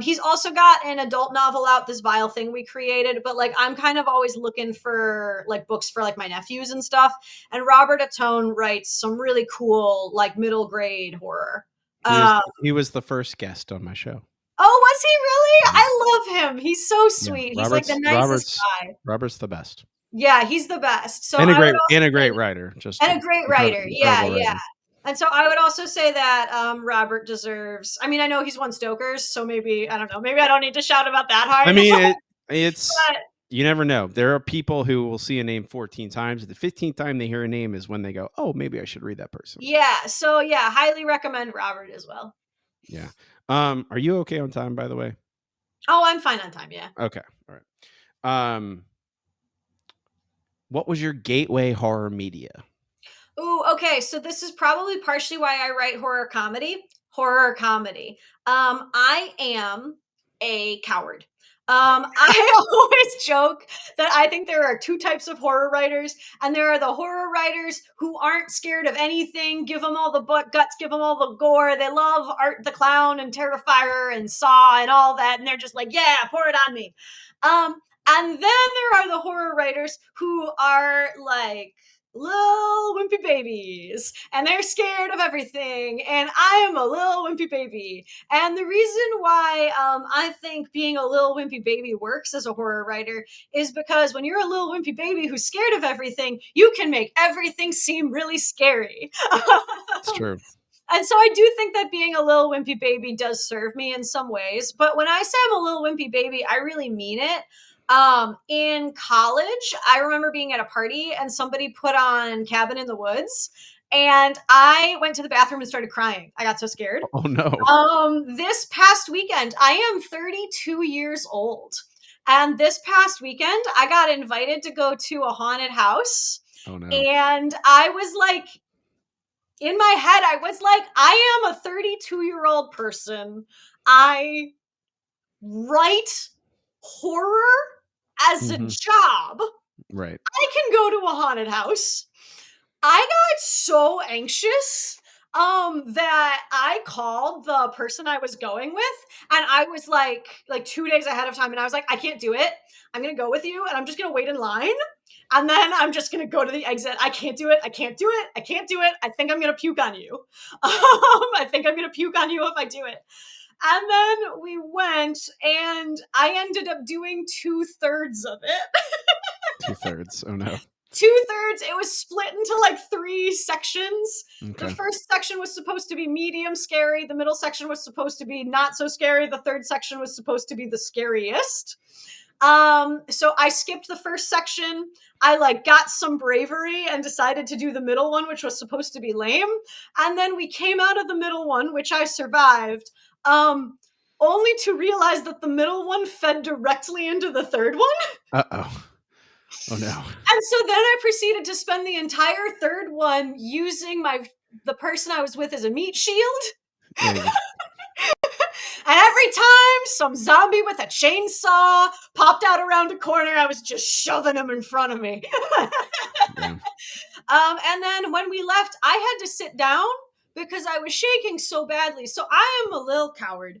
He's also got an adult novel out, This Vile Thing We Created, but like I'm kind of always looking for like books for like my nephews and stuff. And Robert Otone writes some really cool like middle grade horror. Um, He was the first guest on my show. oh, was he really? Yeah. I love him. He's so Yeah. sweet. He's like the nicest guy. Robert's the best. Yeah, he's the best. So And a I would great also say, writer. Just and a great writer. Yeah, incredible yeah. writer. And so I would also say that Robert deserves. I mean, I know he's won Stoker's, so maybe I don't know. Maybe I don't need to shout about that I hard. mean, it's But you never know. There are people who will see a name 14 times. The 15th time they hear a name is when they go, "Oh, maybe I should read that person." yeah, so yeah, highly recommend Robert as well. Yeah. Are you okay on time, by the way? Oh, I'm fine on time. Yeah. Okay. All right. What was your gateway horror media? Ooh, okay. So this is probably partially why I write horror comedy. Horror comedy. I am a coward. I always joke that I think there are two types of horror writers, and there are the horror writers who aren't scared of anything, give them all the butt guts, give them all the gore. They love Art the Clown and Terrifier and Saw and all that, and they're just like, yeah, pour it on me. Um, and then there are the horror writers who are like, little wimpy babies, and they're scared of everything, and I am a little wimpy baby. And the reason why I think being a little wimpy baby works as a horror writer is because when you're a little wimpy baby who's scared of everything, you can make everything seem really scary. It's true. And so I do think that being a little wimpy baby does serve me in some ways. But when I say I'm a little wimpy baby, I really mean it. In college, I remember being at a party and somebody put on Cabin in the Woods. And I went to the bathroom and started crying. I got so scared. Oh no. This past weekend, I am 32 years old. And this past weekend, I got invited to go to a haunted house. Oh no. And I was like, in my head, I was like, I am a 32-year-old person. I write horror as a Mhm. job. Right. I can go to a haunted house. I got so anxious that I called the person I was going with, and I was like 2 days ahead of time, and I was like, I can't do it. I'm gonna go with you, and I'm just gonna wait in line, and then I'm just gonna go to the exit. I can't do it. I can't do it. I can't do it. I think I'm gonna puke on you. I think I'm gonna puke on you if I do it. And then we went, and I ended up doing 2/3 of it. 2/3. Oh no. 2/3. It was split into like 3 sections. The Okay. first section was supposed to be medium scary. The middle section was supposed to be not so scary. The third section was supposed to be the scariest. So I skipped the first section. I like got some bravery and decided to do the middle one, which was supposed to be lame. And then we came out of the middle one, which I survived. Um, Only to realize that the middle one fed directly into the third one. Uh-oh. Oh no. And so then I proceeded to spend the entire third one using the person I was with as a meat shield. Yeah, yeah. And every time some zombie with a chainsaw popped out around a corner, I was just shoving him in front of me. Yeah. And then when we left, I had to sit down because I was shaking so badly. So I am a little coward.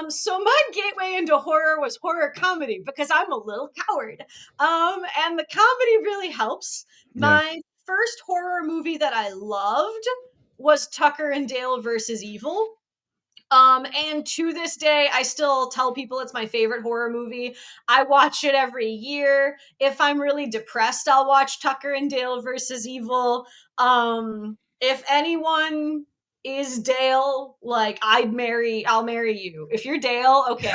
So my gateway into horror was horror comedy because I'm a little coward. And the comedy really helps. Yeah. My first horror movie that I loved was Tucker and Dale versus Evil. And to this day, I still tell people it's my favorite horror movie. I watch it every year. If I'm really depressed, I'll watch Tucker and Dale versus Evil. If anyone is Dale, like I'll marry you. If you're Dale, okay.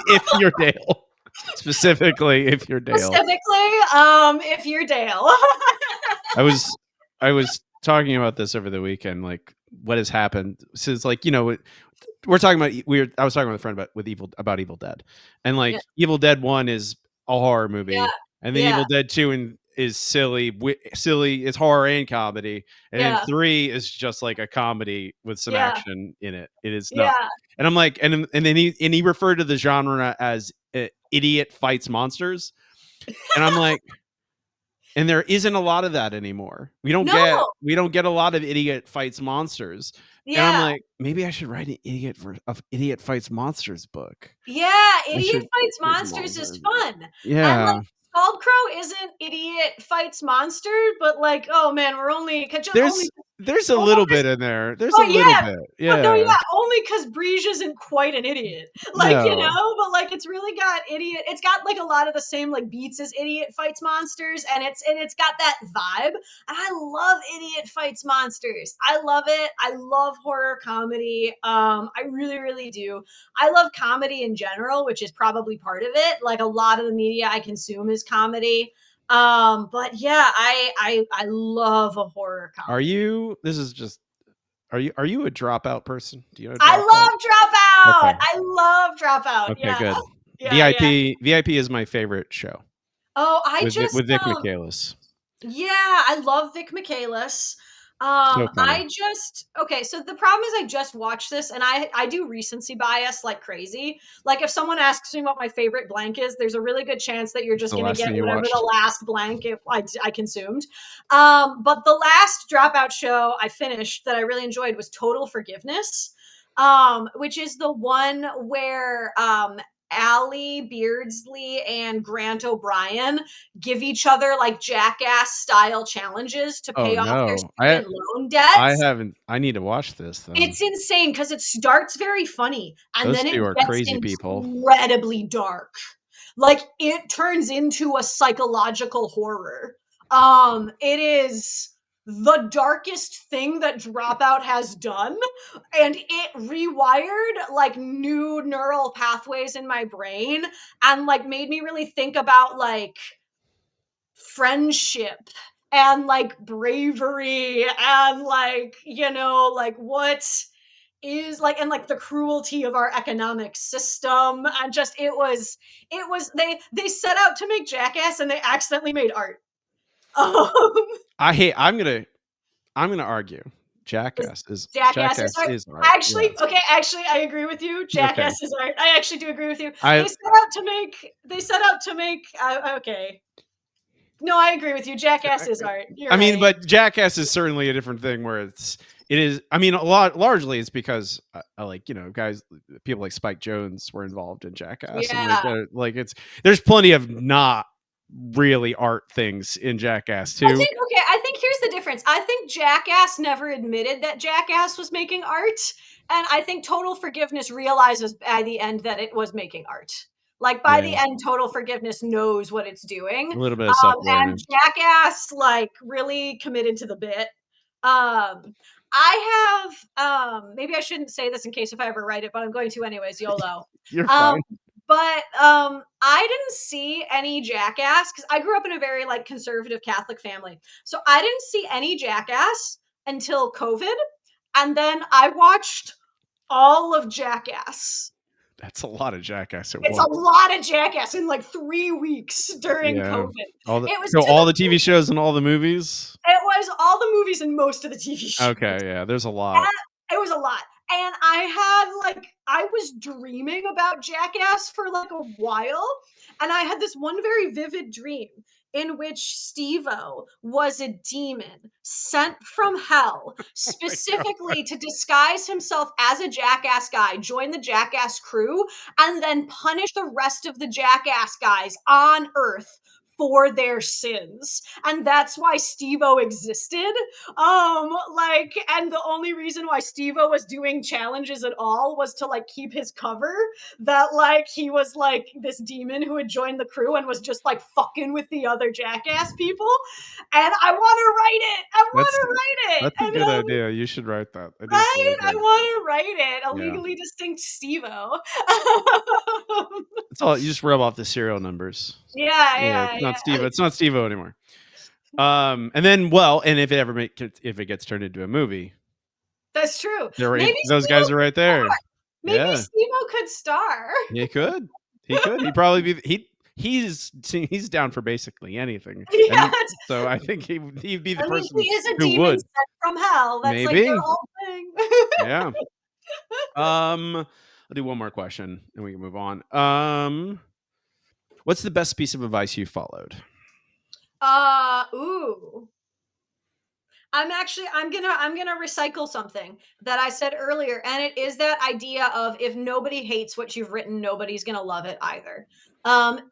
If you're Dale. Specifically, if you're Dale. Specifically, if you're Dale. I was talking about this over the weekend, like what has happened since, like, we're talking about I was talking with a friend about Evil Dead, and like Yeah, Evil Dead 1 is a horror yeah, movie, and then yeah, Evil Dead 2 is silly, it's horror and comedy, and then yeah, 3 is just like a comedy with some yeah, action in it. It is not, yeah. and I'm like, and then he referred to the genre as idiot fights monsters, and I'm like, and there isn't a lot of that anymore. No, We don't get a lot of idiot fights monsters. And I'm yeah. like, maybe I should write an idiot fights monsters book. Yeah, I Idiot should Fights Monsters is fun. And like Yeah. Scald Crow isn't Idiot Fights Monster, but like, oh man, we're only just only There's a only little because bit in there. There's a oh little yeah, bit. but no, Yeah. yeah, only because Briege isn't quite an idiot. Like, No. but like it's really got idiot, it's got like a lot of the same like beats as Idiot Fights Monsters, and it's got that vibe. And I love Idiot Fights Monsters. I love it. I love horror comedy. I really, really do. I love comedy in general, which is probably part of it. Like a lot of the media I consume is comedy. But yeah, I love a horror Are comedy. you this is just are you a dropout person? Do you know I dropout? love Dropout. Okay. I love Dropout. Okay, Yeah. good. Yeah, yeah. VIP is my favorite show Oh, I just with Vic Michaelis. yeah, I love Vic Michaelis. So funny. I just okay, so the problem is I just watched this and I do recency bias like crazy. Like if someone asks me what my favorite blank is, there's a really good chance that you're It's just the going to last get thing you whatever watched. the last blank I consumed. But the last Dropout show I finished that I really enjoyed was Total Forgiveness. Which is the one where Allie Beardsley and Grant O'Brien give each other like jackass style challenges to Oh, pay off their no. student loan I debts. haven't I need to watch this then. It's insane because it starts very funny and Those then it 2 are gets crazy people. incredibly dark. Like it turns into a psychological horror. It is the darkest thing that Dropout has done, and it rewired like new neural pathways in my brain and like made me really think about like friendship and like bravery and like like what is like and like the cruelty of our economic system. And just it was they set out to make Jackass and they accidentally made art. um I hate I'm gonna argue. Jackass is Jackass art. is art, Actually, yes. okay, actually I agree with you. Okay. Jackass is art. I actually do agree with you. I They set out to make okay, no, I agree with you. Jackass is art. You're I mean, right. but Jackass is certainly a different thing where it is, I mean, a lot largely it's because I like, guys, people like Spike Jones were involved in Jackass, and Yeah. like it's there's plenty of not really art things in Jackass too. I think here's the difference. I think Jackass never admitted that Jackass was making art, And I think Total Forgiveness realizes by the end that it was making art. Like by Yeah, the end, Total Forgiveness knows what it's doing. a little bit of self And awareness. Jackass like really committed to the bit. I have maybe I shouldn't say this in case if I ever write it, but I'm going to anyways, YOLO. You're Um, fine. but I didn't see any Jackass because I grew up in a very like conservative Catholic family. So I didn't see any Jackass until COVID. And then I watched all of Jackass. That's a lot of Jackass at It's a once. lot of Jackass in like 3 weeks during Yeah. COVID. All the It was so to all the the TV shows and all the movies? it was all the movies and most of the TV shows. Okay, yeah, there's a lot. It was a lot. And I had like I was dreaming about Jackass for like a while, and I had this one very vivid dream in which Steve-O was a demon sent from hell Oh my god. specifically to disguise himself as a Jackass guy, join the Jackass crew, and then punish the rest of the Jackass guys on Earth for their sins. And that's why Steve-O existed. Like, and the only reason why Steve-O was doing challenges at all was to like keep his cover that like he was like this demon who had joined the crew and was just like fucking with the other Jackass people. And I want to write it. I want That's to write it. that's a And good idea. You should write that. It is right, really I good. want to write it. A Yeah. legally distinct Steve-O. It's all you just rub off the serial numbers. Yeah, Yeah, yeah, yeah. It's not Steve-O anymore. And then well, and if it ever if it gets turned into a movie, That's true. they're right, Maybe those Steve-O guys are could right there. star. Maybe Yeah. Steve-O could star. He could. He could. He'd probably be he's down for basically anything. Yeah, And so I think he'd be the I mean, person he is a who demon would. sent from hell. That's like their Maybe. whole thing. Yeah. I'll do one more question and we can move on. What's the best piece of advice you followed? Ooh. I'm gonna recycle something that I said earlier, and it is that idea of if nobody hates what you've written, nobody's gonna love it either.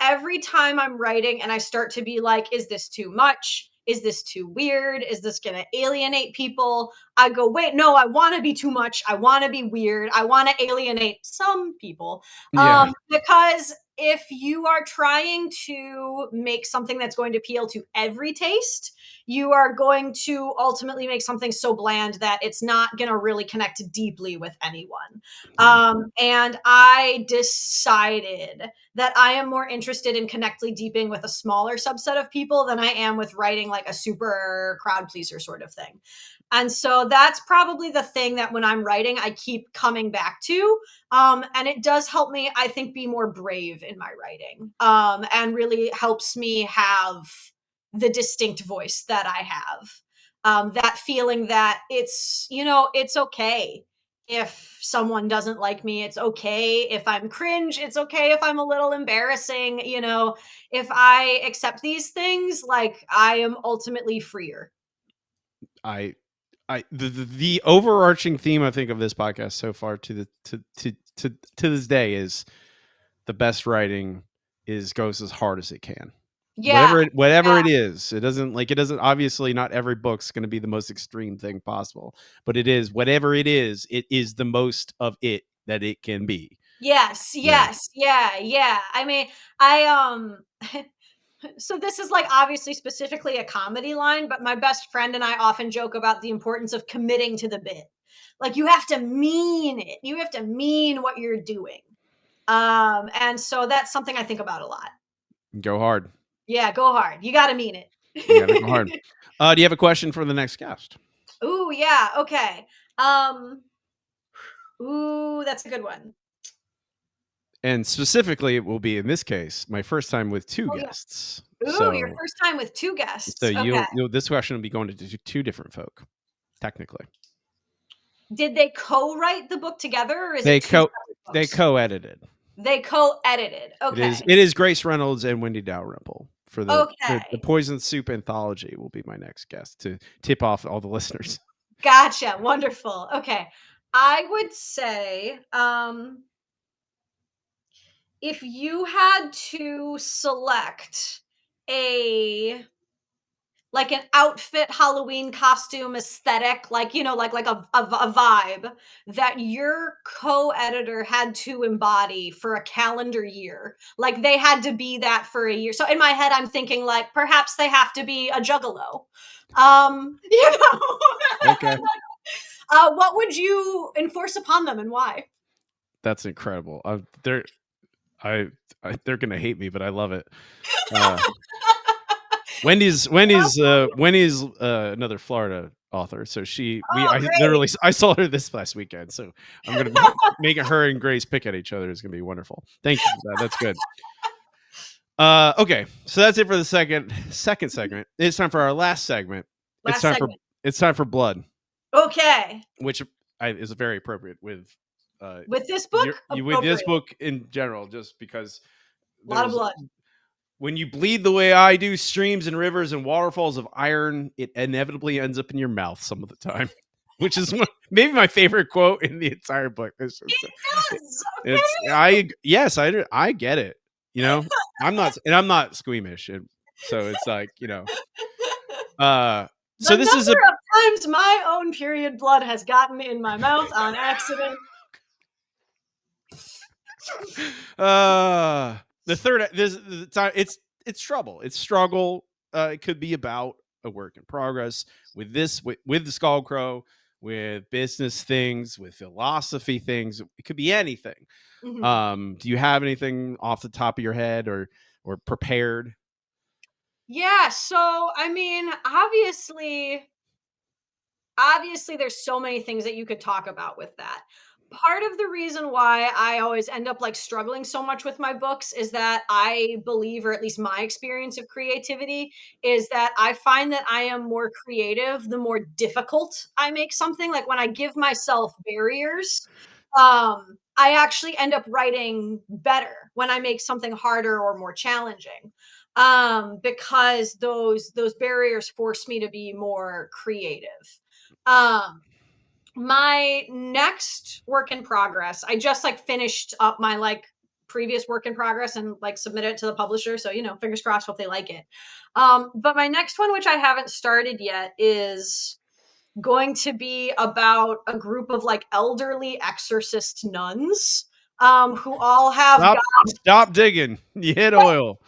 Every time I'm writing and I start to be like, is this too much? Is this too weird? Is this gonna alienate people? I go, wait, no, I wanna be too much. I wanna be weird. I wanna alienate some people. Yeah. Because if you are trying to make something that's going to appeal to every taste, you are going to ultimately make something so bland that it's not going to really connect deeply with anyone. Yeah. And I decided that I am more interested in connecting deeping with a smaller subset of people than I am with writing like a super crowd pleaser sort of thing. And so that's probably the thing that when I'm writing, I keep coming back to. And it does help me, I think, be more brave in my writing, and really helps me have the distinct voice that I have. That feeling that it's okay if someone doesn't like me. It's okay if I'm cringe. It's okay if I'm a little embarrassing. If I accept these things, like I am ultimately freer. I the overarching theme I think of this podcast so far to this day is the best writing is goes as hard as it can. Yeah. Whatever Yeah. it is, it doesn't obviously not every book's going to be the most extreme thing possible, but it is whatever it is the most of it that it can be. Yes. Yeah. Yes. Yeah. Yeah. I mean, I so this is like obviously specifically a comedy line, but my best friend and I often joke about the importance of committing to the bit. Like you have to mean it. You have to mean what you're doing. And so that's something I think about a lot. Go hard. Yeah, go hard. You got to mean You got to go hard. it. Do you have a question for the next guest? Ooh, yeah. Okay. Um, ooh, that's a good one. And specifically, it will be in this case my first time with two Oh yeah. guests. Ooh, your So first time with two so guests. Okay. you'll this question will be going to two different folk, technically. Did they co-write the book together or is They it two co separate they books? co-edited. They co-edited. Okay. It is Grace Reynolds and Wendy Dalrymple for the Okay. Poison Soup anthology will be my next guest to tip off all the listeners. Gotcha. Wonderful. Okay. I would say if you had to select a like an outfit Halloween costume aesthetic, like, you know, like a vibe that your co-editor had to embody for a calendar year. Like they had to be that for a year. So in my head, I'm thinking like perhaps they have to be a juggalo. You know, Okay. what would you enforce upon them and why? That's incredible. I, they're gonna hate me, but I love it. Uh, Wendy's another Florida author, so Oh, I great. literally I saw her this last weekend, so I'm gonna be making her and Grace pick at each other is gonna be wonderful. Thank you for that. That's good. Okay, so that's it for the second segment. It's time for our last segment. It's Last time for segment. blood, Okay. which is very appropriate with uh With this book, you with this appropriate. book in general, just because A lot of there's blood. when you bleed the way I do, streams and rivers and waterfalls of iron, it inevitably ends up in your mouth some of the time, which is maybe my favorite quote in the entire book. Yes. It's I yes, I get it. You know, I'm not squeamish, so it's like The so this is a number of times my own period blood has gotten in my mouth on accident. the third this the time it's trouble. It's struggle. It could be about a work in progress with with the Skull Crow, with business things, with philosophy things. It could be anything. Mhm. Do you have anything off the top of your head or prepared? Yeah, so I mean, obviously there's so many things that you could talk about with that. Part of the reason why I always end up like struggling so much with my books is that I believe, or at least my experience of creativity is that I find that I am more creative the more difficult I make something. Like when I give myself barriers, I actually end up writing better when I make something harder or more challenging. Because those barriers force me to be more creative. um my next work in progress, I just like finished up my like previous work in progress and like submitted it to the publisher, so you know, fingers crossed, hope they like it. But my next one, which I haven't started yet, is going to be about a group of like elderly exorcist nuns, who all have Stop digging. You hit oil.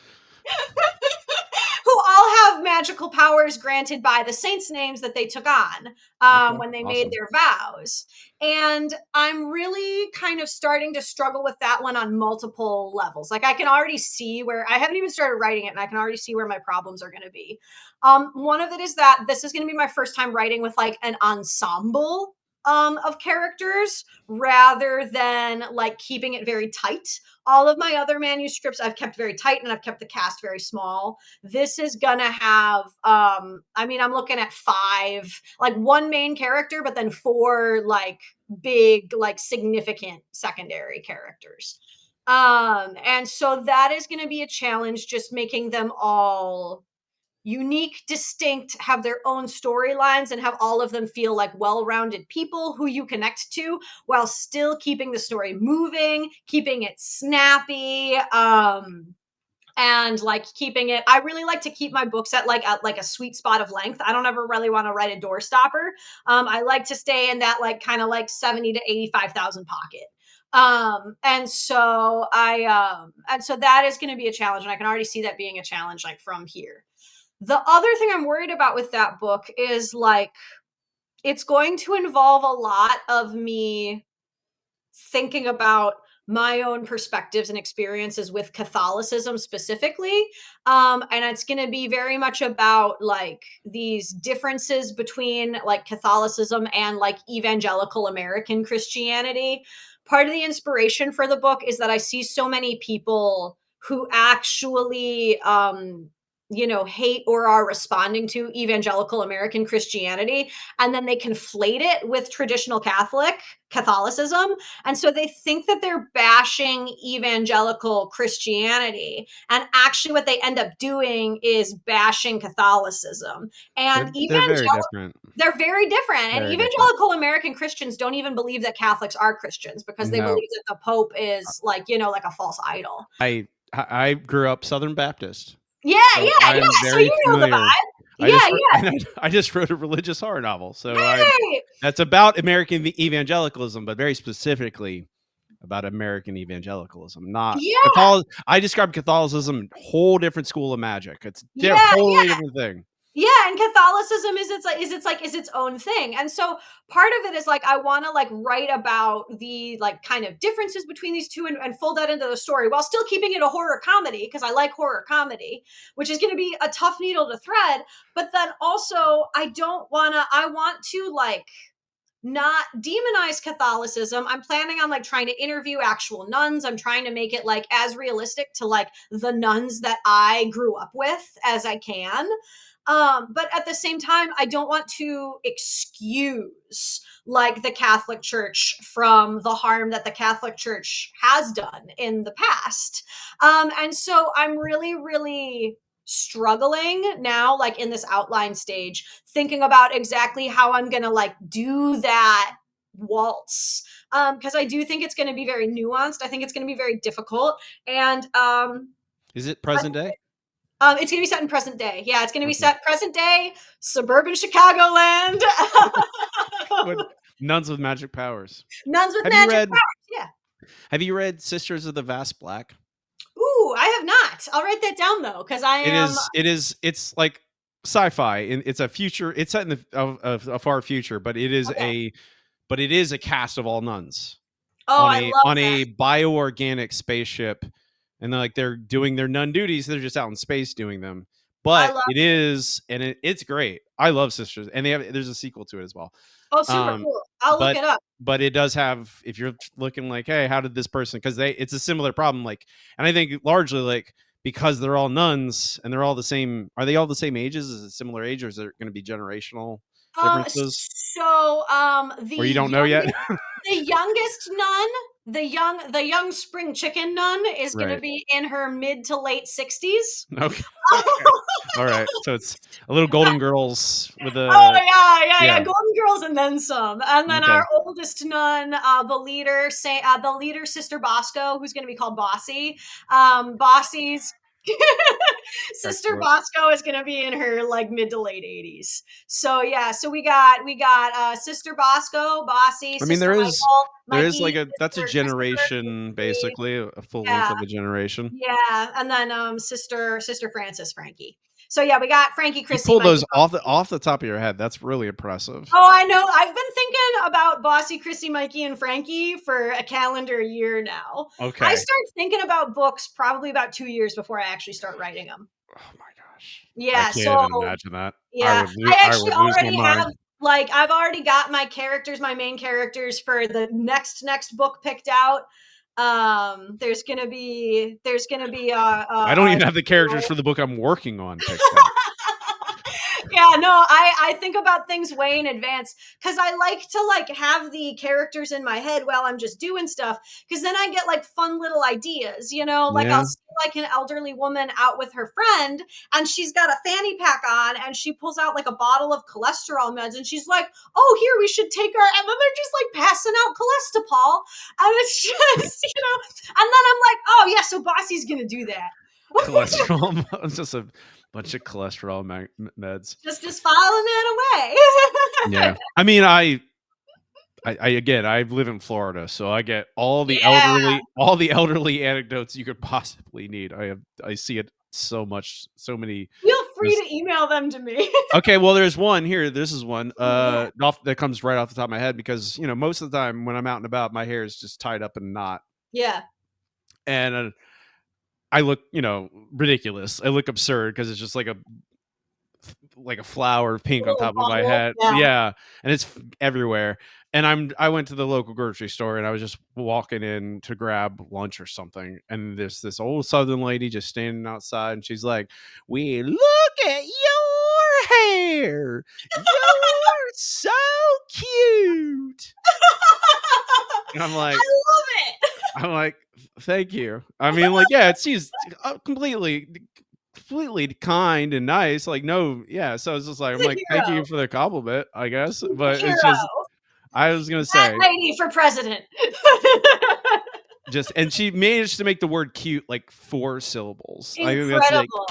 who all have magical powers granted by the saints' names that they took on, Okay. when they made Awesome. their vows. And I'm really kind of starting to struggle with that one on multiple levels. Like I can already see where I haven't even started writing it, and I can already see where my problems are going to be. One of it is that this is going to be my first time writing with like an ensemble of characters rather than like keeping it very tight. All of my other manuscripts I've kept very tight and I've kept the cast very small. This is gonna have, I mean, I'm looking at five, like one main character, but then four like big, like significant secondary characters. And so that is going to be a challenge, just making them all unique, distinct, have their own storylines, and have all of them feel like well-rounded people who you connect to while still keeping the story moving, keeping it snappy. And like keeping it, I really like to keep my books at like a sweet spot of length. I don't ever really want to write a door stopper. I like to stay in that like kind of like 70 to 85,000 pocket. And so that is going to be a challenge, and I can already see that being a challenge like from here. The other thing I'm worried about with that book is like it's going to involve a lot of me thinking about my own perspectives and experiences with Catholicism specifically. And it's going to be very much about like these differences between like Catholicism and like evangelical American Christianity. Part of the inspiration for the book is that I see so many people who actually, you know, hate or are responding to evangelical American Christianity, and then they conflate it with traditional Catholicism, and so they think that they're bashing evangelical Christianity. And actually, what they end up doing is bashing Catholicism. And They're very different. they're very different. And Very different. evangelical American Christians don't even believe that Catholics are Christians because they No. believe that the Pope is like, you know, like a false idol. I grew up Southern Baptist, Yeah, so yeah, I'm yeah. So very you know the familiar. vibe. Yeah, yeah. I just wrote a religious horror novel. So Hey! that's about American evangelicalism, but very specifically about American evangelicalism, not Yeah, Catholic. I describe Catholicism whole different school of magic. It's yeah, totally different thing. yeah, and Catholicism is its own thing. And so part of it is like I want to like write about the like kind of differences between these two and fold that into the story while still keeping it a horror comedy because I like horror comedy, which is going to be a tough needle to thread. But then also I want to like not demonize Catholicism. I'm planning on like trying to interview actual nuns. I'm trying to make it like as realistic to like the nuns that I grew up with as I can. But at the same time, I don't want to excuse like the Catholic Church from the harm that the Catholic Church has done in the past. And so I'm really, really struggling now, like in this outline stage, thinking about exactly how I'm gonna like do that waltz. Because I do think it's gonna be very nuanced. I think it's gonna be very difficult. And Is it present day? it's gonna be set in present day. Yeah, it's gonna be Okay. set present day, suburban Chicagoland. But nuns with magic powers. Nuns with Have you magic read powers. Yeah. Sisters of the Vast Black? Ooh, I have not. I'll write that down though, because I am. It's like sci-fi, and it's a future. It's set in a far future, but Okay. it is a cast of all nuns Oh, I love on that. a bioorganic spaceship, and they're doing their nun duties. They're just out in space doing them. I But love it it. is, and it's great. I love Sisters, and there's a sequel to it as well. Oh, super Um, cool. I'll look but it up. it does have, if you're looking like, hey, how did this person? Because it's a similar problem. Like, and I think largely like because they're all nuns and they're all the same. Are they all the same ages? Is it similar age, or is there going to be generational differences, or you don't know yet? The youngest nun, the young spring chicken nun is going to Right. be in her mid to late 60s. Okay. Okay. All right. So it's a little Golden Girls with Oh a yeah, yeah, yeah. yeah. Golden Girls and then some. And then Okay. our oldest nun, the leader, Sister Bosco, who's going to be called Bossy. Bossy's Sister Excellent. Bosco is going to be in her like mid to late 80s. So yeah, so we got Sister Bosco, Bossy, I mean, Sister Michael, there is Mikey, like that's a Sister generation, Christy. basically a full length Yeah, of a generation. yeah, and then Sister Francis Frankie. So yeah, we got Frankie, You Chrissy, pulled Mikey, those Bossy. off the top of your head. That's really impressive. Oh, I know. I've been thinking about Bossy, Chrissy, Mikey, and Frankie for a calendar year now. I Okay. start thinking about books probably about 2 years before I actually start writing them. Oh my gosh. I Yeah, can't so even imagine that. yeah, I I actually would lose my already mind. have like I've already got my characters, my main characters for the next book picked out. There's gonna be I don't a even have the characters for the book I'm working on picked out. yeah, no, I think about things way in advance because I like to like have the characters in my head while I'm just doing stuff because then I get like fun little ideas, you know, like I'll Yeah. see like an elderly woman out with her friend and she's got a fanny pack on and she pulls out like a bottle of cholesterol meds and she's like, oh, here we should take our, and then they're just like passing out cholesterol and it's just and then I'm like, oh yeah, so Bossy's gonna do that. Cholesterol. It's just a bunch of cholesterol meds. Just filing it away. Yeah. I mean, I again, I live in Florida, so I get Yeah. all the elderly anecdotes you could possibly need. I see it so much, so many. Feel free There's to email them to me. okay, well, there's one here. This is one Ooh, yeah. that comes right off the top of my head because most of the time when I'm out and about, my hair is just tied up in a knot, Yeah. and I look ridiculous. I look absurd because it's just like a flower of A pink on little top of my bubble. head. Yeah. Yeah, and it's everywhere. And I went to the local grocery store and I was just walking in to grab lunch or something, and there's this old Southern lady just standing outside, and she's like, "We look at your hair. You're so cute." And I love it. I'm like, thank you. I mean, like, yeah, she's completely kind and nice. Like, no, yeah. So it's just like, I'm She's a like, thank you hero. for the compliment, I guess. She's a But it's hero. just, I was gonna That say, lady for president. Just and she managed to make the word cute like 4 syllables. I think that's like Incredible.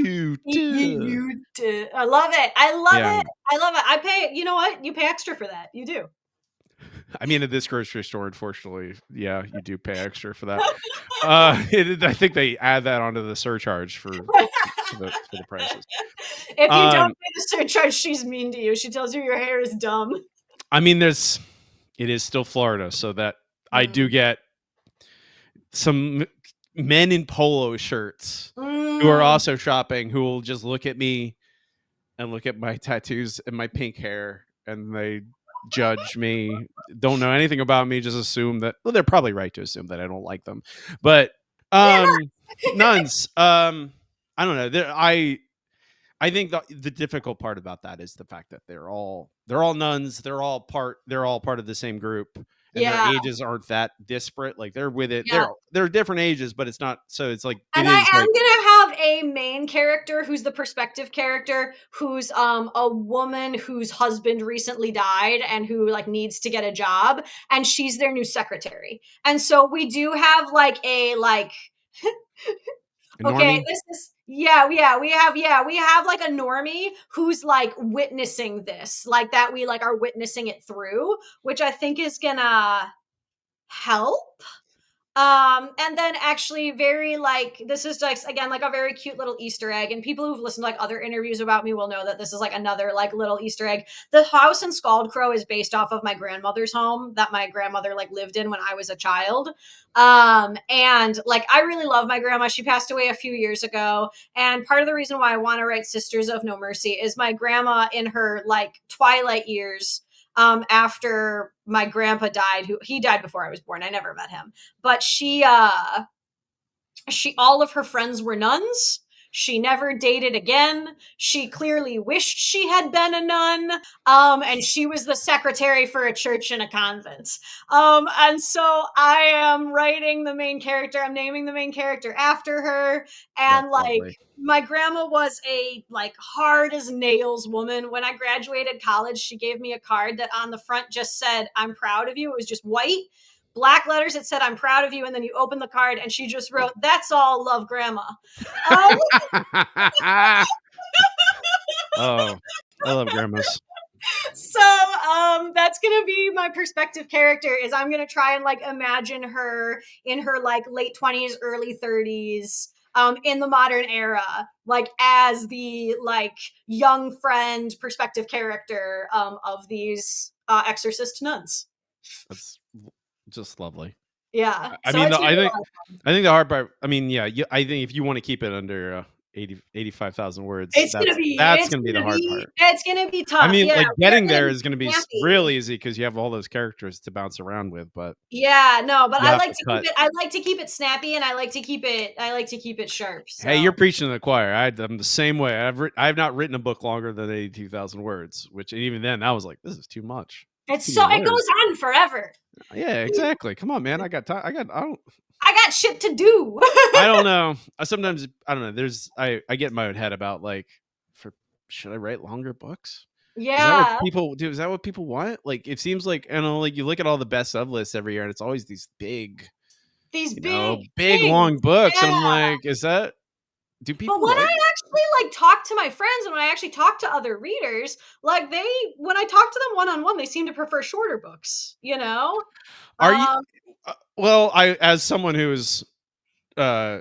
cute. You did. I love it. I love Yeah. it. I love it. I pay, you know what? You pay extra for that. You do. I mean, at this grocery store, unfortunately, yeah, you do pay extra for that. I think they add that onto the surcharge for the prices. If you don't Um, pay the surcharge, she's mean to you. She tells you your hair is dumb. I mean, it is still Florida, so that I do Mm. get some men in polo shirts who are Mm. also shopping who will just look at me and look at my tattoos and my pink hair and they judge me, don't know anything about me, just assume that well, they're probably right to assume that I don't like them. But nuns, I don't know. I think the difficult part about that is the fact that they're all nuns, they're all part of the same group and their Yeah. ages aren't that disparate. Like they're with it. Yeah. They're different ages, but it's not so it's like it And I is am like gonna have a main character who's the perspective character, who's a woman whose husband recently died and who like needs to get a job, and she's their new secretary. And so we do have like a like a okay, normie. this is yeah, we have like a normie who's like witnessing this, like that we like are witnessing it through, which I think is gonna help. And then actually very like this is like again like a very cute little Easter egg. And people who've listened to like other interviews about me will know that this is like another like little Easter egg. The house in Scald Crow is based off of my grandmother's home that my grandmother like lived in when I was a child. And like I really love my grandma. She passed away a few years ago. And part of the reason why I want to write Sisters of No Mercy is my grandma in her like twilight years after my grandpa died, who he died before I was born. I never met him, but she all of her friends were nuns. She never dated again. She clearly wished she had been a nun. And she was the secretary for a church in a convent. And so I am writing the main character. I'm naming the main character after her. That's And like lovely. my grandma was a like hard as nails woman. When I graduated college, she gave me a card that on the front just said, "I'm proud of you." It was just white black letters. It said, "I'm proud of you." And then you open the card and she just wrote, "That's all, love, grandma." Um, Oh, I love grandmas. that's gonna be my perspective character. Is I'm gonna try and like imagine her in her like late 20s, early 30s, in the modern era, like as the like young friend perspective character of these exorcist nuns. That's just lovely. Yeah, I so mean, it's gonna be a lot. I think the hard part. I mean, yeah, I think if you want to keep it under 85,000 words, that's gonna be the hard part. It's gonna be I tough. mean, Yeah, like we are getting gonna there be is gonna be real snappy. easy because you have all those characters to bounce around with, but Yeah, no, but you have to cut. I like to keep it snappy and I like to keep it sharp. Hey, you're So preaching to the choir. I'm the same way. I've not written a book longer than 82,000 words, which even then I was like, this is too much. It's too many it words. goes on forever. Yeah, exactly. Come on, man. I got time. I got shit to do. I don't know. Sometimes I don't know. I get in my own head about like for should I write longer books? Is that what Yeah, people do? Is that what people want? Like it seems like I don't know, like you look at all the best of lists every year and it's always these big, these big big things. long books. And I'm Yeah. like, is that do But people when like I actually like talk to my friends and when I actually talk to other readers, like they when I talk to them one on one, they seem to prefer shorter books, you know? are you Um well, I as someone who's uh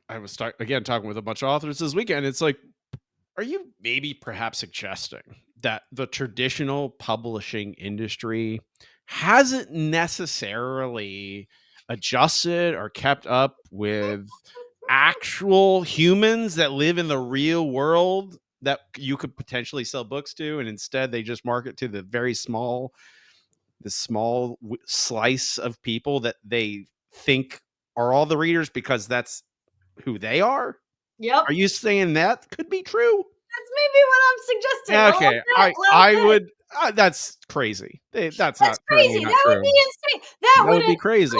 I was again talking with a bunch of authors this weekend, it's like are you maybe perhaps suggesting that the traditional publishing industry hasn't necessarily adjusted or kept up with actual humans that live in the real world that you could potentially sell books to, and instead they just market to the small slice of people that they think are all the readers because that's who they are? yep. Are you saying that could be true? That's maybe what I'm suggesting. Yeah, okay. A little I bit. would that's crazy. That's That's not certainly crazy. not That would true. be insane. That That would be wouldn't crazy.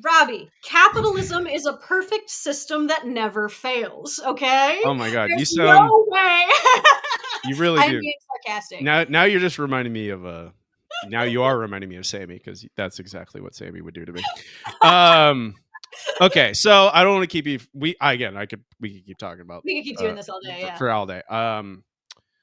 Robbie, capitalism is a perfect system that never fails, okay? Oh my god, There's no way. you really I'm do. being sarcastic. Now you're just reminding me of Now you are reminding me of Sammy because that's exactly what Sammy would do to me. Um, okay, so I don't want to keep you. We could keep talking about We could keep doing this all day, yeah. for all day.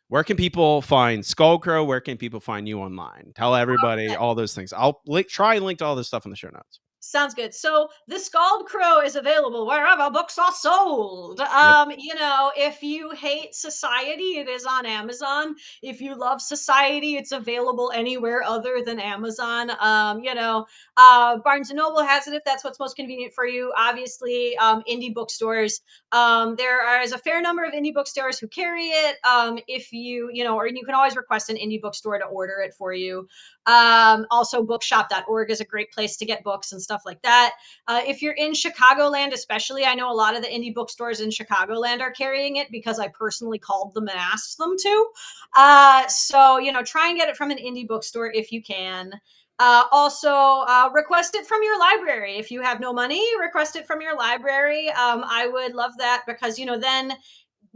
Where can people find Skullcrow? Where can people find you online? Tell everybody all those things. I'll try and link to all this stuff in the show notes. Sounds good. So the Scald Crow is available wherever books are sold. Yep. If you hate society, it is on Amazon. If you love society, it's available anywhere other than Amazon. Barnes and Noble has it if that's what's most convenient for you. Obviously, indie bookstores. There is a fair number of indie bookstores who carry it. If or you can always request an indie bookstore to order it for you. Also, bookshop.org is a great place to get books and stuff like that. If you're in Chicagoland, especially, I know a lot of the indie bookstores in Chicagoland are carrying it because I personally called them and asked them to. Try and get it from an indie bookstore if you can. Request it from your library. If you have no money, request it from your library. I would love that because, then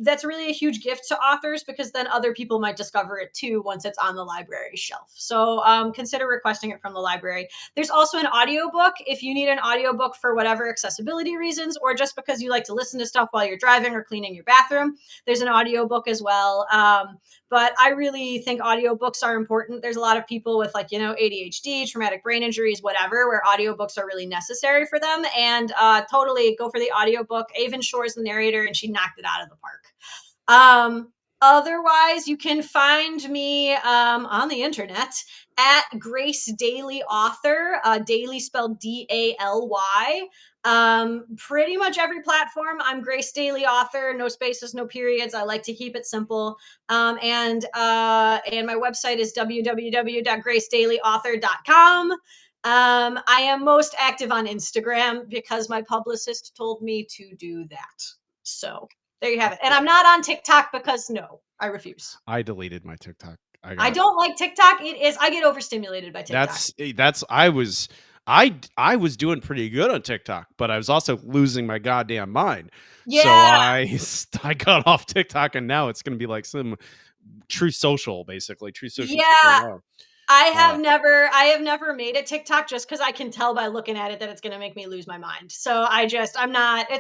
that's really a huge gift to authors because then other people might discover it too once it's on the library shelf. So consider requesting it from the library. There's also an audiobook if you need an audiobook for whatever accessibility reasons or just because you like to listen to stuff while you're driving or cleaning your bathroom. There's an audiobook as well. But I really think audiobooks are important. There's a lot of people with ADHD, traumatic brain injuries, whatever, where audiobooks are really necessary for them. And totally go for the audiobook. Avon Shore's the narrator and she knocked it out of the park. Otherwise, you can find me on the internet at Grace Daly Author, Daly spelled Daly. Pretty much every platform, I'm Grace Daly Author, no spaces, no periods. I like to keep it simple. And my website is www.gracedailyauthor.com. I am most active on Instagram because my publicist told me to do that. So there you have it. And I'm not on TikTok because no, I refuse. I deleted my TikTok. I don't like TikTok. I get overstimulated by TikTok. That's I was doing pretty good on TikTok, but I was also losing my goddamn mind. So Yeah. I got off TikTok and now it's going to be like some True Social, basically True Social Yeah. 2.0. I have never made a TikTok just because I can tell by looking at it that it's going to make me lose my mind. So it's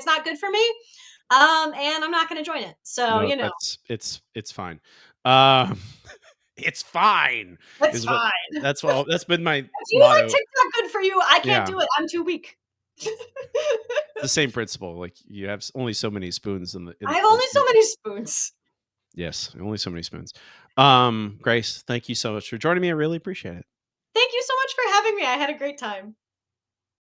not good for me. And I'm not going to join it. So, No, it's fine. Um, it's fine it's is what fine. that's been my If you like motto. TikTok, good for you. I can't Yeah. do it. I'm too weak. The same principle. Like you have only so many spoons in the I have only so many spoons. yes, only so many spoons. Grace, thank you so much for joining me. I really appreciate it. Thank you so much for having me. I had a great time.